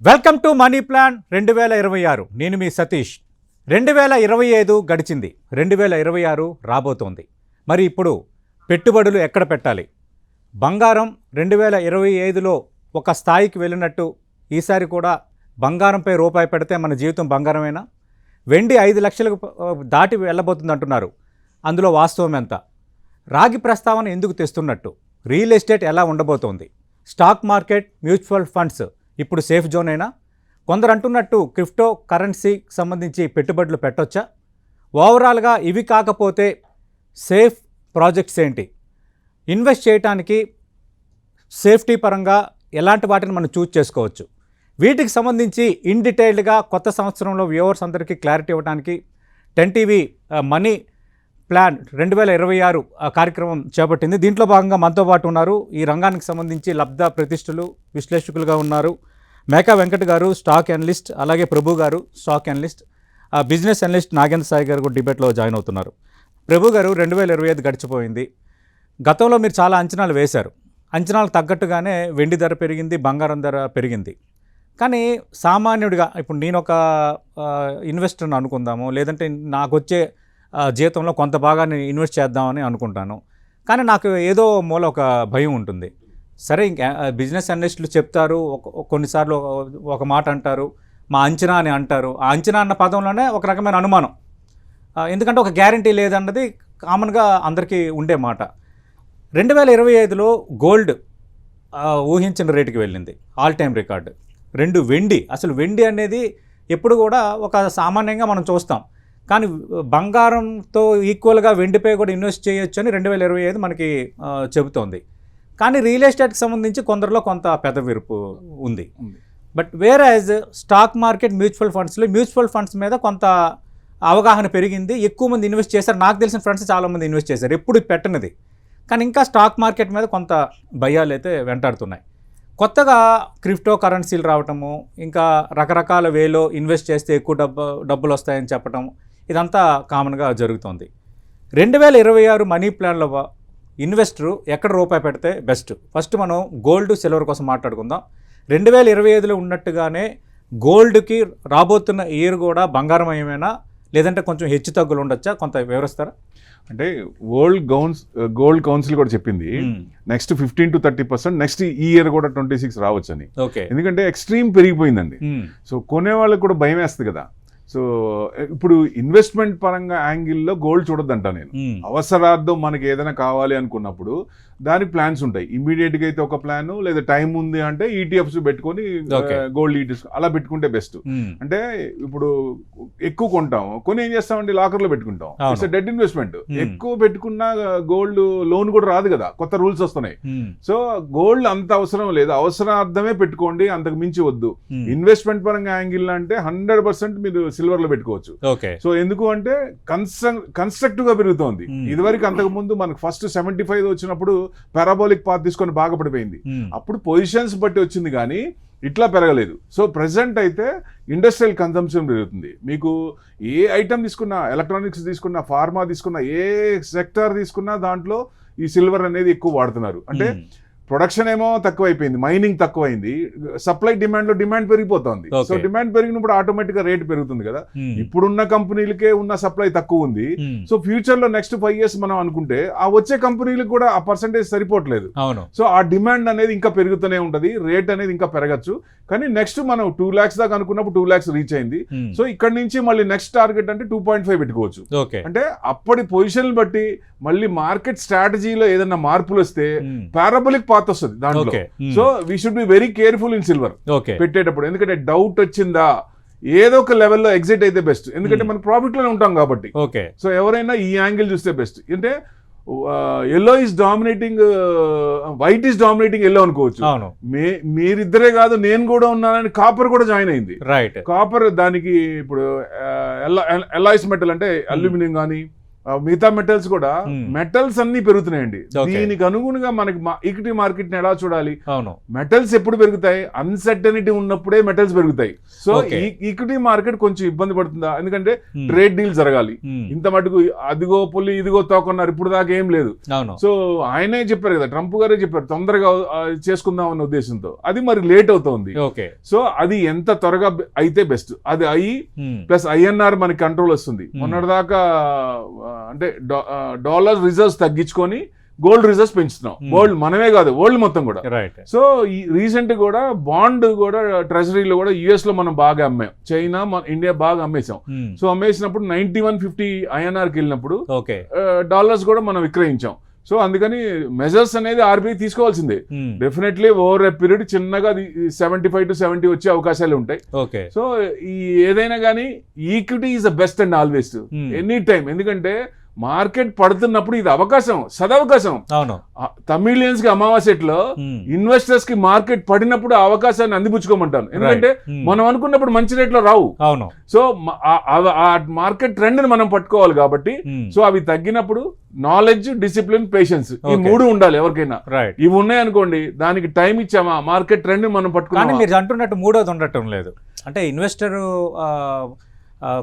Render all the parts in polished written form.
Welcome to money plan 2026. నేను మీ సతీష్. 2025 గడిచింది, 2026 రాబోతోంది. మరి ఇప్పుడు పెట్టుబడులు ఎక్కడ పెట్టాలి? బంగారం 2025లో ఒక స్థాయికి వెళ్ళినట్టు ఈసారి కూడా బంగారంపై రూపాయి పెడితే మన జీవితం బంగారమేనా? వెండి 5 లక్షలకు దాటి వెళ్ళబోతుంది అంటున్నారు. అందులో వాస్తవం ఎంత? రాగి ప్రస్తావన ఎందుకు తెస్తున్నట్టు? రియల్ ఎస్టేట్ ఎలా ఉండబోతోంది? స్టాక్ మార్కెట్, మ్యూచువల్ ఫండ్స్ ఇప్పుడు సేఫ్ జోన్ అయినా? కొందరు అంటున్నట్టు క్రిప్టో కరెన్సీకి సంబంధించి పెట్టుబడులు పెట్టొచ్చా? ఓవరాల్గా ఇవి కాకపోతే సేఫ్ ప్రాజెక్ట్స్ ఏంటి? ఇన్వెస్ట్ చేయడానికి సేఫ్టీ పరంగా ఎలాంటి వాటిని మనం చూస్ చేసుకోవచ్చు? వీటికి సంబంధించి ఇన్ డీటెయిల్డ్గా కొత్త సంవత్సరంలో వ్యూవర్స్ అందరికీ క్లారిటీ ఇవ్వడానికి 10 టీవీ మనీ ప్లాన్ 2026 కార్యక్రమం చేపట్టింది. దీంట్లో భాగంగా మనతో పాటు ఉన్నారు ఈ రంగానికి సంబంధించి లబ్ధ ప్రతిష్ఠులు, విశ్లేషకులుగా ఉన్నారు మేకా వెంకట్ గారు, స్టాక్ అనలిస్ట్, అలాగే ప్రభు గారు, stock analyst, business analyst Nagendra Sai గారు కూడా డిబేట్లో జాయిన్ అవుతున్నారు. ప్రభు గారు, 2025 గడిచిపోయింది. గతంలో మీరు చాలా అంచనాలు వేశారు. అంచనాలకు తగ్గట్టుగానే వెండి ధర పెరిగింది, బంగారం ధర పెరిగింది. కానీ సామాన్యుడిగా ఇప్పుడు నేను ఒక ఇన్వెస్టర్ని అనుకుందాము, లేదంటే నాకు వచ్చే జీతంలో కొంత భాగాన్ని ఇన్వెస్ట్ చేద్దామని అనుకుంటాను. కానీ నాకు ఏదో మూల ఒక భయం ఉంటుంది. సరే, ఇంకా బిజినెస్ అనలిస్టులు చెప్తారు, కొన్నిసార్లు ఒక మాట అంటారు, మా అంచనా అని అంటారు. ఆ అంచనా అన్న పదంలోనే ఒక రకమైన అనుమానం, ఎందుకంటే ఒక గ్యారంటీ లేదన్నది కామన్గా అందరికీ ఉండే మాట. 2025లో గోల్డ్ ఊహించిన రేటుకి వెళ్ళింది, ఆల్ టైమ్ రికార్డు. 2 వెండి, అసలు వెండి అనేది ఎప్పుడు కూడా ఒక సామాన్యంగా మనం చూస్తాం, కానీ బంగారంతో ఈక్వల్గా వెండిపై కూడా ఇన్వెస్ట్ చేయొచ్చు అని 2025 మనకి చెబుతోంది. కానీ రియల్ ఎస్టేట్కి సంబంధించి కొందరిలో కొంత పెదవిరుపు ఉంది. But where as stock market, mutual funds మీద కొంత అవగాహన పెరిగింది, ఎక్కువ మంది ఇన్వెస్ట్ చేశారు. నాకు తెలిసిన ఫ్రెండ్స్ చాలామంది ఇన్వెస్ట్ చేశారు, ఎప్పుడు పెట్టనిది. కానీ ఇంకా స్టాక్ మార్కెట్ మీద కొంత భయాలు అయితే వెంటాడుతున్నాయి. కొత్తగా క్రిప్టో కరెన్సీలు రావటము, ఇంకా రకరకాల వేలో ఇన్వెస్ట్ చేస్తే ఎక్కువ డబ్బులు వస్తాయని చెప్పటం, ఇదంతా కామన్గా జరుగుతుంది. 2026 మనీ ప్లాన్లో ఇన్వెస్టరు ఎక్కడ రూపాయి పెడితే బెస్ట్? ఫస్ట్ మనం గోల్డ్, సిల్వర్ కోసం మాట్లాడుకుందాం. 2025లో ఉన్నట్టుగానే గోల్డ్కి రాబోతున్న ఇయర్ కూడా బంగారమయమేనా, లేదంటే కొంచెం హెచ్చు తగ్గులు ఉండొచ్చా? కొంత వివరిస్తారా? అంటే గోల్డ్ కౌన్సిల్ కూడా చెప్పింది నెక్స్ట్ 15 to 30%, నెక్స్ట్ ఈ ఇయర్ కూడా 26 రావచ్చని. ఎందుకంటే ఎక్స్ట్రీమ్ పెరిగిపోయిందండి. సో కొనే వాళ్ళకి కూడా భయం వేస్తుంది కదా. సో ఇప్పుడు ఇన్వెస్ట్మెంట్ పరంగా యాంగిల్లో గోల్డ్ చూడొద్దంట నేను. అవసరార్థం మనకి ఏదైనా కావాలి అనుకున్నప్పుడు దానికి ప్లాన్స్ ఉంటాయి. ఇమీడియట్గా అయితే ఒక ప్లాన్, లేదా టైం ఉంది అంటే ఈటీఎఫ్స్ పెట్టుకొని గోల్డ్ ఈటీఎఫ్స్ అలా పెట్టుకుంటే బెస్ట్. అంటే ఇప్పుడు ఎక్కువ కొంటాము, కొని ఏం చేస్తామండి, లాకర్లో పెట్టుకుంటాం. It's dead investment. ఎక్కువ పెట్టుకున్న గోల్డ్ లోన్ కూడా రాదు కదా, కొత్త రూల్స్ వస్తున్నాయి. సో గోల్డ్ అంత అవసరం లేదు, అవసరార్థమే పెట్టుకోండి, అంతకు మించి వద్దు. ఇన్వెస్ట్మెంట్ పరంగా యాంగిల్ అంటే 100% మీరు సిల్వర్ లో పెట్టుకోవచ్చు. సో ఎందుకు అంటే కన్స్ట్రక్టివ్ గా పెరుగుతోంది. ఇదివరకు అంతకు ముందు మనకు ఫస్ట్ 75 వచ్చినప్పుడు పారాబోలిక్ పాత్ తీసుకొని బాగా పడిపోయింది. అప్పుడు పొజిషన్స్ బట్టి వచ్చింది కానీ ఇట్లా పెరగలేదు. సో ప్రెసెంట్ అయితే ఇండస్ట్రియల్ కన్సంప్షన్ పెరుగుతుంది. మీకు ఏ ఐటమ్ తీసుకున్నా, ఎలక్ట్రానిక్స్ తీసుకున్నా, ఫార్మా తీసుకున్నా, ఏ సెక్టర్ తీసుకున్నా దాంట్లో ఈ సిల్వర్ అనేది ఎక్కువ వాడుతున్నారు. అంటే ప్రొడక్షన్ ఏమో తక్కువైపోయింది, మైనింగ్ తక్కువైంది, సప్లై డిమాండ్ పెరిగిపోతుంది. సో డిమాండ్ పెరిగినప్పుడు ఆటోమేటిక్ గా రేట్ పెరుగుతుంది కదా. ఇప్పుడున్న కంపెనీలకే ఉన్న సప్లై తక్కువ ఉంది. సో ఫ్యూచర్ లో నెక్స్ట్ 5 years మనం అనుకుంటే ఆ వచ్చే కంపెనీలకు కూడా ఆ పర్సంటేజ్ సరిపోవట్లేదు. సో ఆ డిమాండ్ అనేది ఇంకా పెరుగుతూనే ఉంటది, రేట్ అనేది ఇంకా పెరగచ్చు. కానీ నెక్స్ట్ మనం 2 lakhs దాకా అనుకున్నప్పుడు 2 lakhs రీచ్ అయింది. సో ఇక్కడ నుంచి మళ్ళీ నెక్స్ట్ టార్గెట్ అంటే 2.5 పెట్టుకోవచ్చు. అంటే అప్పటి పొజిషన్ బట్టి మళ్ళీ మార్కెట్ స్ట్రాటజీలో ఏదైనా మార్పులు వస్తే పారాబోలిక్ పాత్ వస్తుంది దాంట్లో. So we should be very careful in silver పెట్టేటప్పుడు. ఎందుకంటే డౌట్ వచ్చిందా, ఏదో ఒక లెవెల్లో ఎగ్జిట్ అయితే బెస్ట్. ఎందుకంటే మనం ప్రాఫిట్ లోనే ఉంటాం కాబట్టి. సో ఎవరైనా ఈ యాంగిల్ చూస్తే బెస్ట్. అంటే yellow is dominating, white is dominating yellow అనుకోవచ్చు. మీరిద్దరే కాదు, నేను కూడా ఉన్నానని కాపర్ కూడా జాయిన్ అయింది. కాపర్ దానికి ఇప్పుడు ఎలాయిస్ మెటల్ అంటే అల్యూమినియం కానీ, మిగతా మెటల్స్ కూడా మెటల్స్ అన్ని పెరుగుతున్నాయండి. Okay. దీనికి అనుగుణంగా మనకి ఈక్విటీ మార్కెట్ ని ఎలా చూడాలి? అవును. మెటల్స్ ఎప్పుడు పెరుగుతాయి? అన్సర్టనిటీ ఉన్నప్పుడే మెటల్స్ పెరుగుతాయి. So Okay. ఈక్విటీ మార్కెట్ కొంచెం ఇబ్బంది పడుతుందా? ఎందుకంటే ట్రేడ్ డీల్ జరగాలి. ఇంత మటుకు అదిగో పుల్లి ఇదిగో తోకున్నారు, ఇప్పుడు దాకా ఏం లేదు. అవును. సో ఆయనే చెప్పారు కదా, ట్రంప్ గారే చెప్పారు తొందరగా చేసుకుందాం అన్న ఉద్దేశంతో. అది మరి లేట్ అవుతోంది. ఓకే. సో అది ఎంత త్వరగా అయితే బెస్ట్. అది అయ్యి ప్లస్ ఐఎన్ఆర్ మనకి కంట్రోల్ వస్తుంది. మొన్నటిదాకా అంటే డాలర్ రిజర్వ్స్ తగ్గించుకొని గోల్డ్ రిజర్వ్స్ పెంచుతున్నాం. గోల్డ్ మనమే కాదు, వరల్డ్ మొత్తం కూడా. రైట్. సో ఈ రీసెంట్ కూడా బాండ్ కూడా ట్రెజరీలో కూడా యుఎస్ లో మనం బాగా అమ్మాం, చైనా ఇండియా బాగా అమ్మేసాం. సో అమ్మేసినప్పుడు 9150 ఐఎన్ఆర్కి వెళ్ళినప్పుడు ఓకే. డాలర్స్ కూడా మనం విక్రయించాం. సో అందుకని మెజర్స్ అనేది ఆర్బీఐ తీసుకోవాల్సిందే. డెఫినెట్లీ ఓవర్ ఎ పీరియడ్ చిన్నగా 75 to 70 వచ్చే అవకాశాలు ఉంటాయి. ఓకే. సో ఈ ఏదైనా కానీ equity is the best and always any time. ఎందుకంటే మార్కెట్ పడుతున్నప్పుడు ఇది అవకాశం, సదవకాశం. అవును. తమిళియన్స్ కి అమావాస్యలో ఇన్వెస్టర్స్ కి మార్కెట్ పడినప్పుడు ఆ అవకాశాన్ని అందిపుచ్చుకోమంటాను. ఎందుకంటే మనం అనుకున్నప్పుడు మంచి రేట్లో రావు. అవును. సో ఆ మార్కెట్ ట్రెండ్ ని మనం పట్టుకోవాలి కాబట్టి, సో అవి తగ్గినప్పుడు నాలెడ్జ్, డిసిప్లిన్, పేషెన్స్ ఈ మూడు ఉండాలి ఎవరికైనా. రైట్. ఇవి ఉన్నాయనుకోండి, దానికి టైం ఇచ్చామా మార్కెట్ ట్రెండ్ మనం కానీ పట్టుకున్నాం. మీరు అంటున్నట్టు మూడోది ఉండటం లేదు. అంటే ఇన్వెస్టర్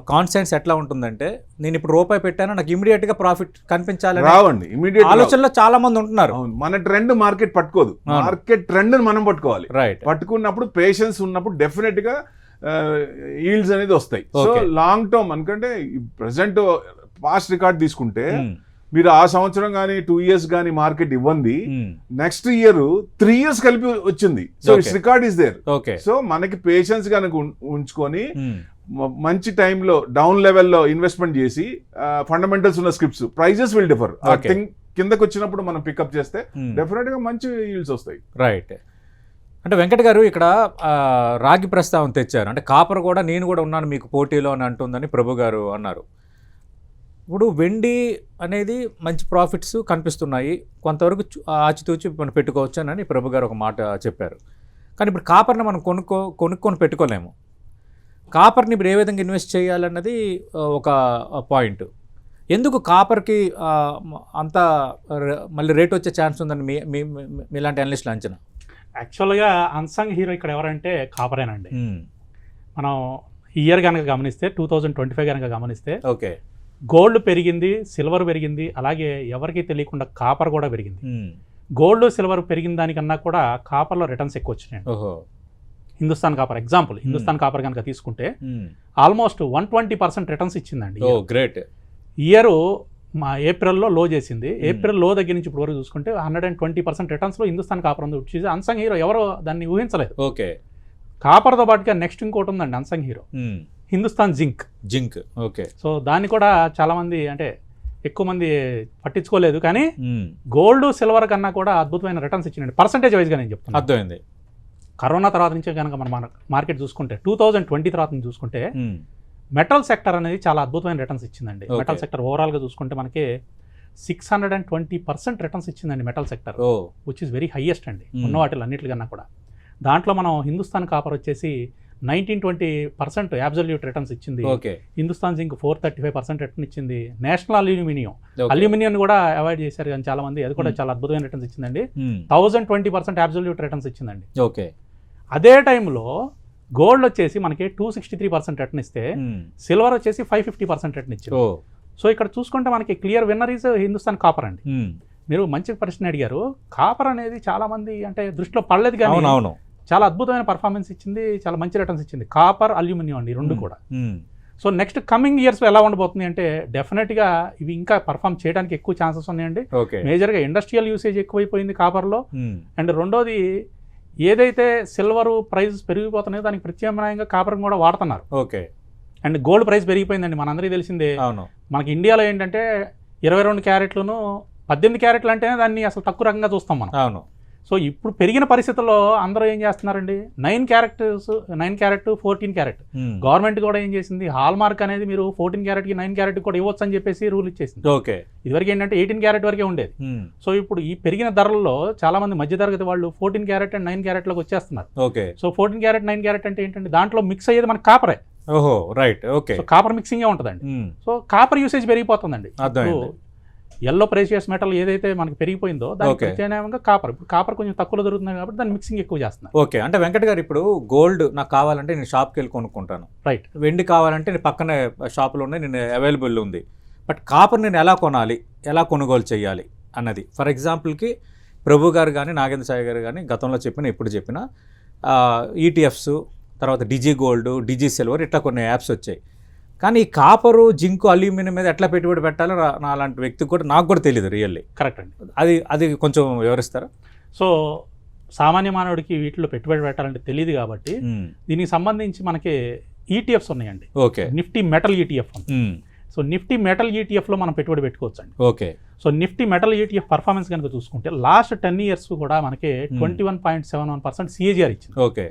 కాన్సెన్స్ ఎట్లా ఉంటుందంటే, నేను ఇప్పుడు రూపాయి పెట్టాను, నాకు ఇమీడియట్ గా ప్రాఫిట్ కనిపించాలి రావండి. ఇమీడియట్ ఆలోచనలో చాలా మంది ఉంటున్నారు. మన ట్రెండ్ మార్కెట్ పట్టుకోదు. మార్కెట్ ట్రెండ్ మనం పట్టుకోవాలి. రైట్. పట్టుకున్నప్పుడు పేషెన్స్ ఉన్నప్పుడు డెఫినెట్ గా ఈల్డ్స్ అనేది వస్తాయి. సో లాంగ్ టర్మ్ అనుకంటే ప్రెసెంట్ పాస్ట్ రికార్డ్ తీసుకుంటే మీరు ఆ సంవత్సరం కానీ 2 years కానీ మార్కెట్ ఇవ్వండి, నెక్స్ట్ ఇయర్ 3 years కలిపి వచ్చింది. So it's record is there. Okay. So మనకి పేషెన్స్ కనుక ఉంచుకొని మంచి టైంలో డౌన్ లెవెల్లో ఇన్వెస్ట్మెంట్ చేసి ఫండమెంటల్స్ ఉన్న స్క్రిప్ట్స్ ప్రైజెస్ విల్ డిఫర్. ఆ థింగ్ కిందకి వచ్చినప్పుడు మనం పికప్ చేస్తే డెఫినెట్ గా మంచి ఈల్డ్స్ వస్తాయి. రైట్. అంటే వెంకట్ గారు ఇక్కడ రాగి ప్రస్తావన తెచ్చారు. అంటే కాపర్ కూడా నేను కూడా ఉన్నాను మీకు పోటీలో అని అంటుందని ప్రభు గారు అన్నారు. ఇప్పుడు వెండి అనేది మంచి ప్రాఫిట్స్ కనిపిస్తున్నాయి, కొంతవరకు ఆచితూచి మనం పెట్టుకోవచ్చు అని ప్రభు గారు ఒక మాట చెప్పారు. కానీ ఇప్పుడు కాపర్ని మనం కొనుక్కొని పెట్టుకోలేము. కాపర్ని ఇప్పుడు ఏ విధంగా ఇన్వెస్ట్ చేయాలన్నది ఒక పాయింట్. ఎందుకు కాపర్కి అంత మళ్ళీ రేట్ వచ్చే ఛాన్స్ ఉందని మీలాంటి అనలిస్టులు అంచనా? యాక్చువల్గా అన్సంగ్ హీరో ఇక్కడ ఎవరంటే కాపరేనండి. మనం ఈ ఇయర్ కనుక గమనిస్తే 2025 కనుక గమనిస్తే ఓకే, గోల్డ్ పెరిగింది, సిల్వర్ పెరిగింది, అలాగే ఎవరికి తెలియకుండా కాపర్ కూడా పెరిగింది. గోల్డ్ సిల్వర్ పెరిగిన దానికన్నా కూడా కాపర్లో రిటర్న్స్ ఎక్కువ వచ్చినాయి. Hindustan copper example, Hindustan copper కనుక తీసుకుంటే ఆల్మోస్ట్ 120% రిటర్న్స్ ఇచ్చిందండి. గ్రేట్. ఇయర్ మా ఏప్రిల్లో లో చేసింది. ఏప్రిల్ లో దగ్గర నుంచి ఇప్పుడు వరకు చూసుకుంటే 120% రిటర్న్స్లో హిందుస్థాన్ కాపర్ ఉంది. వచ్చి అన్సంగ్ హీరో ఎవరో దాన్ని ఊహించలేదు. ఓకే. కాపర్తో పాటుగా నెక్స్ట్ ఇంకోటి ఉందండి unsung hero, Hindustan zinc. Okay. So దాన్ని కూడా చాలామంది అంటే ఎక్కువ మంది పట్టించుకోలేదు, కానీ గోల్డ్ సిల్వర్ కన్నా కూడా అద్భుతమైన రిటర్న్స్ ఇచ్చిందండి పర్సంటేజ్ వైజ్గా. నేను చెప్తాను, అర్థమైంది. కరోనా తర్వాత నుంచి కనుక మన మార్కెట్ చూసుకుంటే 2020 తర్వాత నుంచి చూసుకుంటే మెటల్ సెక్టర్ అనేది చాలా అద్భుతమైన రిటర్న్స్ ఇచ్చిందండి. మెటల్ సెక్టర్ ఓవరాల్గా చూసుకుంటే మనకి 620% రిటర్న్స్ ఇచ్చిందండి metal sector, which is very highest అండి ఉన్న వాటిలో అన్నిటికన్నా కూడా. దాంట్లో మనం హిందుస్థాన్ కాపర్ వచ్చేసి 19-20% అబ్సల్యూట్ రిటర్న్స్ ఇచ్చింది. హిందుస్థాన్ జింక్ 435% రిటర్న్ ఇచ్చింది. నేషనల్ అల్యూమినియం కూడా అవాయిడ్ చేశారు కానీ చాలా మంది, అది కూడా చాలా అద్భుతమైన రిటర్న్స్ ఇచ్చిందండి. 1020% అబ్సల్యూట్ రిటర్న్స్ ఇచ్చిందండి. ఓకే. అదే టైంలో గోల్డ్ వచ్చేసి మనకి 263% రిటర్న్ ఇస్తే సిల్వర్ వచ్చేసి 550% రిటర్న్ ఇచ్చింది. సో ఇక్కడ చూసుకుంటే మనకి clear winner is Hindustan copper అండి. మీరు మంచి ప్రశ్న అడిగారు. కాపర్ అనేది చాలా మంది అంటే దృష్టిలో పడలేదు, కానీ చాలా అద్భుతమైన పర్ఫార్మెన్స్ ఇచ్చింది, చాలా మంచి రిటర్న్స్ ఇచ్చింది. కాపర్, అల్యూమినియం అండి రెండు కూడా. సో నెక్స్ట్ కమింగ్ ఇయర్స్లో ఎలా ఉండబోతుంది అంటే డెఫినెట్గా ఇవి ఇంకా పర్ఫామ్ చేయడానికి ఎక్కువ ఛాన్సెస్ ఉన్నాయండి. మేజర్గా ఇండస్ట్రియల్ యూసేజ్ ఎక్కువైపోయింది కాపర్లో. అండ్ రెండోది ఏదైతే సిల్వర్ ప్రైస్ పెరిగిపోతున్నాయో దానికి ప్రత్యామ్నాయంగా కాపర్ కూడా వాడుతున్నారు. ఓకే. అండ్ గోల్డ్ ప్రైస్ పెరిగిపోయిందండి, మనందరికీ తెలిసిందే. మనకి ఇండియాలో ఏంటంటే 22 క్యారెట్లను 18 క్యారెట్లు అంటేనే దాన్ని అసలు తక్కువ రకంగా చూస్తాం మనం. అవును. సో ఇప్పుడు పెరిగిన పరిస్థితుల్లో అందరూ ఏం చేస్తున్నారండి, 9 క్యారెట్ 14 క్యారెట్. గవర్నమెంట్ కూడా ఏం చేసింది, హాల్ మార్క్ అనేది మీరు 14 క్యారెట్కి 9 క్యారెట్ కూడా ఇవ్వచ్చు అని చెప్పేసి రూల్ ఇచ్చేసింది. ఓకే. ఇదివరకు ఏంటంటే 18 క్యారెట్ వరకే ఉండేది. సో ఇప్పుడు ఈ పెరిగిన ధరల్లో చాలా మంది మధ్యతరగతి వాళ్ళు 14 క్యారెట్ అండ్ 9 క్యారెట్లోకి వచ్చేస్తున్నారు. ఓకే. సో 14 క్యారెట్ 9 క్యారెట్ అంటే ఏంటంటే దాంట్లో మిక్స్ అయ్యేది మనకి కాపరే. ఓహో రైట్ ఓకే. సో కాపర్ మిక్సింగే ఉంటుందండి. సో కాపర్ యూసేజ్ పెరిగిపోతుందండి. అర్థమైంది. ఎల్లో ప్రెషియస్ మెటల్ ఏదైతే మనకి పెరిగిపోయిందో దానికి Okay. ప్రత్యామ్నాయంగా కాపర్. ఇప్పుడు కాపర్ కొంచెం తక్కువలో దొరుకుతుంది కాబట్టి దాన్ని మిక్సింగ్ ఎక్కువ చేస్తున్నారు. ఓకే, అంటే వెంకట్ గారు ఇప్పుడు గోల్డ్ నాకు కావాలంటే నేను షాప్కి వెళ్ళి కొనుక్కుంటాను, రైట్. వెండి కావాలంటే నేను పక్కనే షాపులో ఉన్నాయి, నేను అవైలబుల్ ఉంది. బట్ కాపర్ నేను ఎలా కొనాలి, ఎలా కొనుగోలు చేయాలి అన్నది ఫర్ ఎగ్జాంపుల్కి ప్రభు గారు కానీ నాగేంద్ర సాయి గారు కానీ గతంలో చెప్పిన ఇప్పుడు చెప్పిన ఈటీఎఫ్స్, తర్వాత డిజీ గోల్డ్, డిజీ సిల్వర్ ఇట్లా కొన్ని యాప్స్ వచ్చాయి. కానీ ఈ కాపరు, జింకు, అల్యూమినియం మీద ఎట్లా పెట్టుబడి పెట్టాలో నా అలాంటి వ్యక్తికి కూడా నాకు కూడా తెలియదు రియల్లీ. కరెక్ట్ అండి. అది కొంచెం వివరిస్తారా? సో సామాన్య మానవుడికి వీటిలో పెట్టుబడి పెట్టాలంటే తెలియదు కాబట్టి దీనికి సంబంధించి మనకి ఈటీఎఫ్స్ ఉన్నాయండి. ఓకే. నిఫ్టీ మెటల్ ఈటీఎఫ్ ఉంది. సో నిఫ్టీ మెటల్ ఈటీఎఫ్లో మనం పెట్టుబడి పెట్టుకోవచ్చు అండి. Okay. So Nifty metal ETF performance కనుక చూసుకుంటే లాస్ట్ 10 years కూడా మనకి 21.71% సిఏజిఆర్ ఇచ్చింది. ఓకే.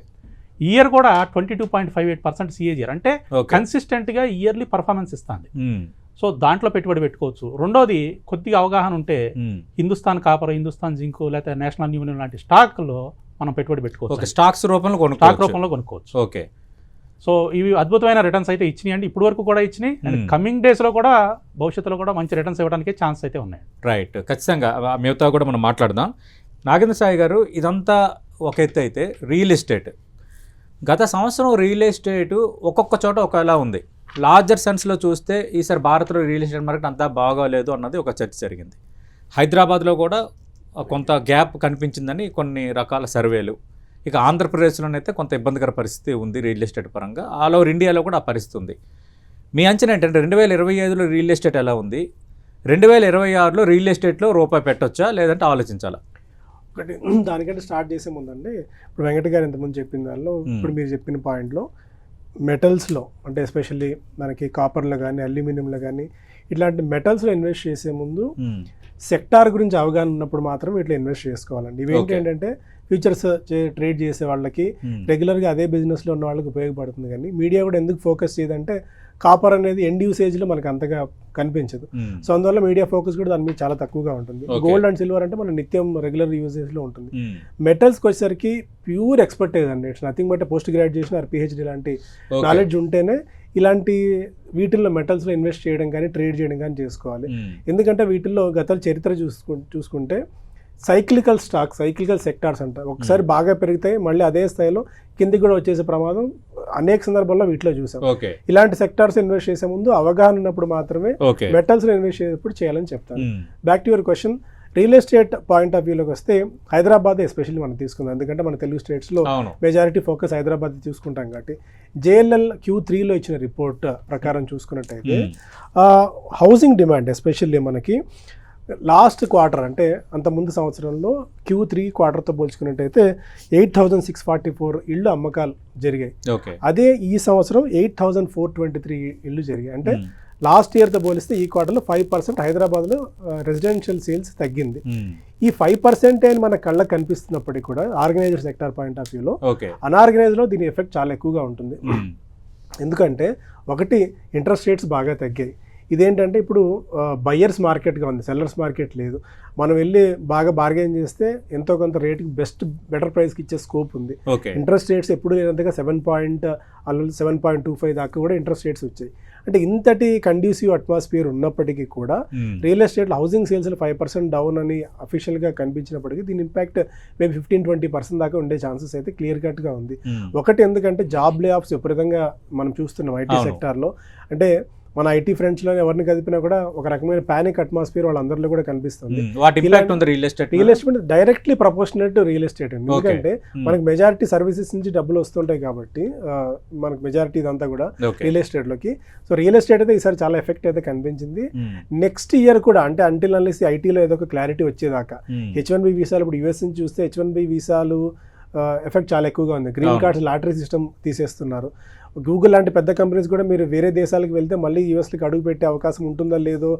ఇయర్ కూడా 22.58% సిఏజిఆర్, అంటే కన్సిస్టెంట్గా ఇయర్లీ పర్ఫార్మెన్స్ ఇస్తుంది. సో దాంట్లో పెట్టుబడి పెట్టుకోవచ్చు. రెండోది కొద్దిగా అవగాహన ఉంటే హిందుస్థాన్ కాపర్, హిందుస్థాన్ జింకు లేకపోతే నేషనల్ యూనియన్ లాంటి స్టాక్లో మనం పెట్టుబడి పెట్టుకోవచ్చు. స్టాక్స్ రూపంలో కొనుక్కోవచ్చు. ఓకే. సో ఇవి అద్భుతమైన రిటర్న్స్ అయితే ఇచ్చినాయి అండి, ఇప్పటి వరకు కూడా ఇచ్చినాయి. అండ్ కమింగ్ డేస్లో కూడా భవిష్యత్తులో కూడా మంచి రిటర్న్స్ ఇవ్వడానికి ఛాన్స్ అయితే ఉన్నాయి. రైట్, ఖచ్చితంగా మిగతా కూడా మనం మాట్లాడదాం. నాగేంద్ర సాయి గారు, ఇదంతా ఒక ఎత్తు అయితే రియల్ ఎస్టేట్, గత సంవత్సరం రియల్ ఎస్టేట్ ఒక్కొక్క చోట ఒకలా ఉంది. లార్జర్ సెన్స్లో చూస్తే ఈసారి భారత్లో రియల్ ఎస్టేట్ మార్కెట్ అంతా బాగోలేదు అన్నది ఒక చర్చ జరిగింది. హైదరాబాద్లో కూడా కొంత గ్యాప్ కనిపించిందని కొన్ని రకాల సర్వేలు. ఇక ఆంధ్రప్రదేశ్లోనైతే కొంత ఇబ్బందికర పరిస్థితి ఉంది రియల్ ఎస్టేట్ పరంగా. ఆల్ ఓవర్ ఇండియాలో కూడా ఆ పరిస్థితి ఉంది. మీ అంచనా ఏంటంటే 2025లో రియల్ ఎస్టేట్ ఎలా ఉంది, 2026లో రియల్ ఎస్టేట్లో రూపాయి పెట్టొచ్చా లేదంటే ఆలోచించాలా? ఒకటి దానికంటే స్టార్ట్ చేసే ముందండి, ఇప్పుడు వెంకట గారు ఇంతకుముందు చెప్పిన దానిలో ఇప్పుడు మీరు చెప్పిన పాయింట్లో మెటల్స్లో, అంటే ఎస్పెషల్లీ మనకి కాపర్లో కానీ అల్యూమినియంలో కానీ ఇట్లాంటి మెటల్స్లో ఇన్వెస్ట్ చేసే ముందు సెక్టార్ గురించి అవగాహన ఉన్నప్పుడు మాత్రం ఇట్లా ఇన్వెస్ట్ చేసుకోవాలండి. ఇవేంటి ఏంటంటే ఫ్యూచర్స్ ట్రేడ్ చేసే వాళ్ళకి, రెగ్యులర్గా అదే బిజినెస్లో ఉన్న వాళ్ళకి ఉపయోగపడుతుంది. కానీ మీడియా కూడా ఎందుకు ఫోకస్ చేయదంటే కాపర్ అనేది ఎండ్ యూసేజ్లో మనకు అంతగా కనిపించదు. సో అందువల్ల మీడియా ఫోకస్ కూడా దాని మీద చాలా తక్కువగా ఉంటుంది. గోల్డ్ అండ్ సిల్వర్ అంటే మన నిత్యం రెగ్యులర్ యూసేజ్లో ఉంటుంది. మెటల్స్కి వచ్చేసరికి ప్యూర్ ఎక్స్పర్టైజ్ అండి. It's nothing but post graduation are PhD లాంటి నాలెడ్జ్ ఉంటేనే ఇలాంటి వీటిల్లో మెటల్స్లో ఇన్వెస్ట్ చేయడం కానీ ట్రేడ్ చేయడం కానీ చేసుకోవాలి. ఎందుకంటే వీటిల్లో గత చరిత్ర చూసుకుంటే సైక్లికల్ స్టాక్స్, సైక్లికల్ సెక్టార్స్ అంట, ఒకసారి బాగా పెరిగితే మళ్ళీ అదే స్థాయిలో కిందికి కూడా వచ్చేసే ప్రమాదం అనేక సందర్భాల్లో వీటిలో చూసాం. ఇలాంటి సెక్టార్స్ ఇన్వెస్ట్ చేసే ముందు అవగాహన ఉన్నప్పుడు మాత్రమే మెటల్స్లో ఇన్వెస్ట్ చేసేప్పుడు చేయాలని చెప్తాను. Back to your question, real estate point of వ్యూలోకి వస్తే హైదరాబాద్ ఎస్పెషల్లీ మనం తీసుకుందాం, ఎందుకంటే మన తెలుగు స్టేట్స్లో మెజారిటీ ఫోకస్ హైదరాబాద్ తీసుకుంటాం కాబట్టి. JLL Q3లో ఇచ్చిన రిపోర్ట్ ప్రకారం చూసుకున్నట్టయితే హౌసింగ్ డిమాండ్ ఎస్పెషల్లీ మనకి లాస్ట్ క్వార్టర్, అంటే అంత ముందు సంవత్సరంలో Q3 క్వార్టర్తో పోల్చుకున్నట్టయితే 8,644 ఇళ్ళు అమ్మకాలు జరిగాయి. అదే ఈ సంవత్సరం 8,423 ఇళ్ళు జరిగాయి. అంటే లాస్ట్ ఇయర్తో పోలిస్తే ఈ క్వార్టర్లో 5% హైదరాబాద్లో రెసిడెన్షియల్ సేల్స్ తగ్గింది. ఈ 5% అని మన కళ్ళకు కనిపిస్తున్నప్పటికీ కూడా ఆర్గనైజ్డ్ సెక్టార్ పాయింట్ ఆఫ్ వ్యూలో అన్ఆర్గనైజ్డ్లో దీని ఎఫెక్ట్ చాలా ఎక్కువగా ఉంటుంది. ఎందుకంటే ఒకటి, ఇంట్రెస్ట్ రేట్స్ బాగా తగ్గాయి. ఇదేంటంటే ఇప్పుడు బయ్యర్స్ మార్కెట్గా ఉంది, సెల్లర్స్ మార్కెట్ లేదు. మనం వెళ్ళి బాగా బార్గెన్ చేస్తే ఎంతో కొంత రేట్కి బెటర్ ప్రైస్కి ఇచ్చే స్కోప్ ఉంది. ఇంట్రెస్ట్ రేట్స్ ఎప్పుడు లేనంతగా 7.25 దాకా కూడా ఇంట్రెస్ట్ రేట్స్ వచ్చాయి. అంటే ఇంతటి కండ్యూసివ్ అట్మాస్ఫియర్ ఉన్నప్పటికీ కూడా రియల్ ఎస్టేట్లో హౌసింగ్ సేల్స్లో 5% డౌన్ అని అఫీషియల్గా కనిపించినప్పటికీ దీని ఇంపాక్ట్ మేబీ 15-20% దాకా ఉండే ఛాన్సెస్ అయితే క్లియర్ కట్గా ఉంది. ఒకటి, ఎందుకంటే జాబ్ లే ఆఫ్స్ విపరీతంగా మనం చూస్తున్నాం ఐటీ సెక్టార్లో. అంటే మన ఐటీ ఫ్రెండ్స్లో ఎవరిని కదిపినా కూడా ఒక రకమైన పానిక్ అట్మాస్ఫియర్ వాళ్ళందరిలో కూడా కనిపిస్తుంది. Real estate directly proportional to real estate అండి. ఎందుకంటే మనకి మెజారిటీ సర్వీసెస్ నుంచి డబ్బులు వస్తుంటాయి కాబట్టి మనకి మెజారిటీ ఇదంతా కూడా రియల్ ఎస్టేట్లోకి. సో రియల్ ఎస్టేట్ అయితే ఈసారి చాలా ఎఫెక్ట్ అయితే కనిపించింది. నెక్స్ట్ ఇయర్ కూడా, అంటే అంటిల్ అన్లెస్ ఐటీలో ఏదో ఒక క్లారిటీ వచ్చేదాకా, H1B వీసాలు ఇప్పుడు యూఎస్ నుంచి చూస్తే H1B వీసాలు ఎఫెక్ట్ చాలా ఎక్కువగా ఉంది. గ్రీన్ కార్డ్స్ లాటరీ సిస్టమ్ తీసేస్తున్నారు. గూగుల్ లాంటి పెద్ద కంపెనీస్ కూడా మీరు వేరే దేశాలకు వెళ్తే మళ్ళీ యూఎస్కి అడుగు పెట్టే అవకాశం ఉంటుందో లేదో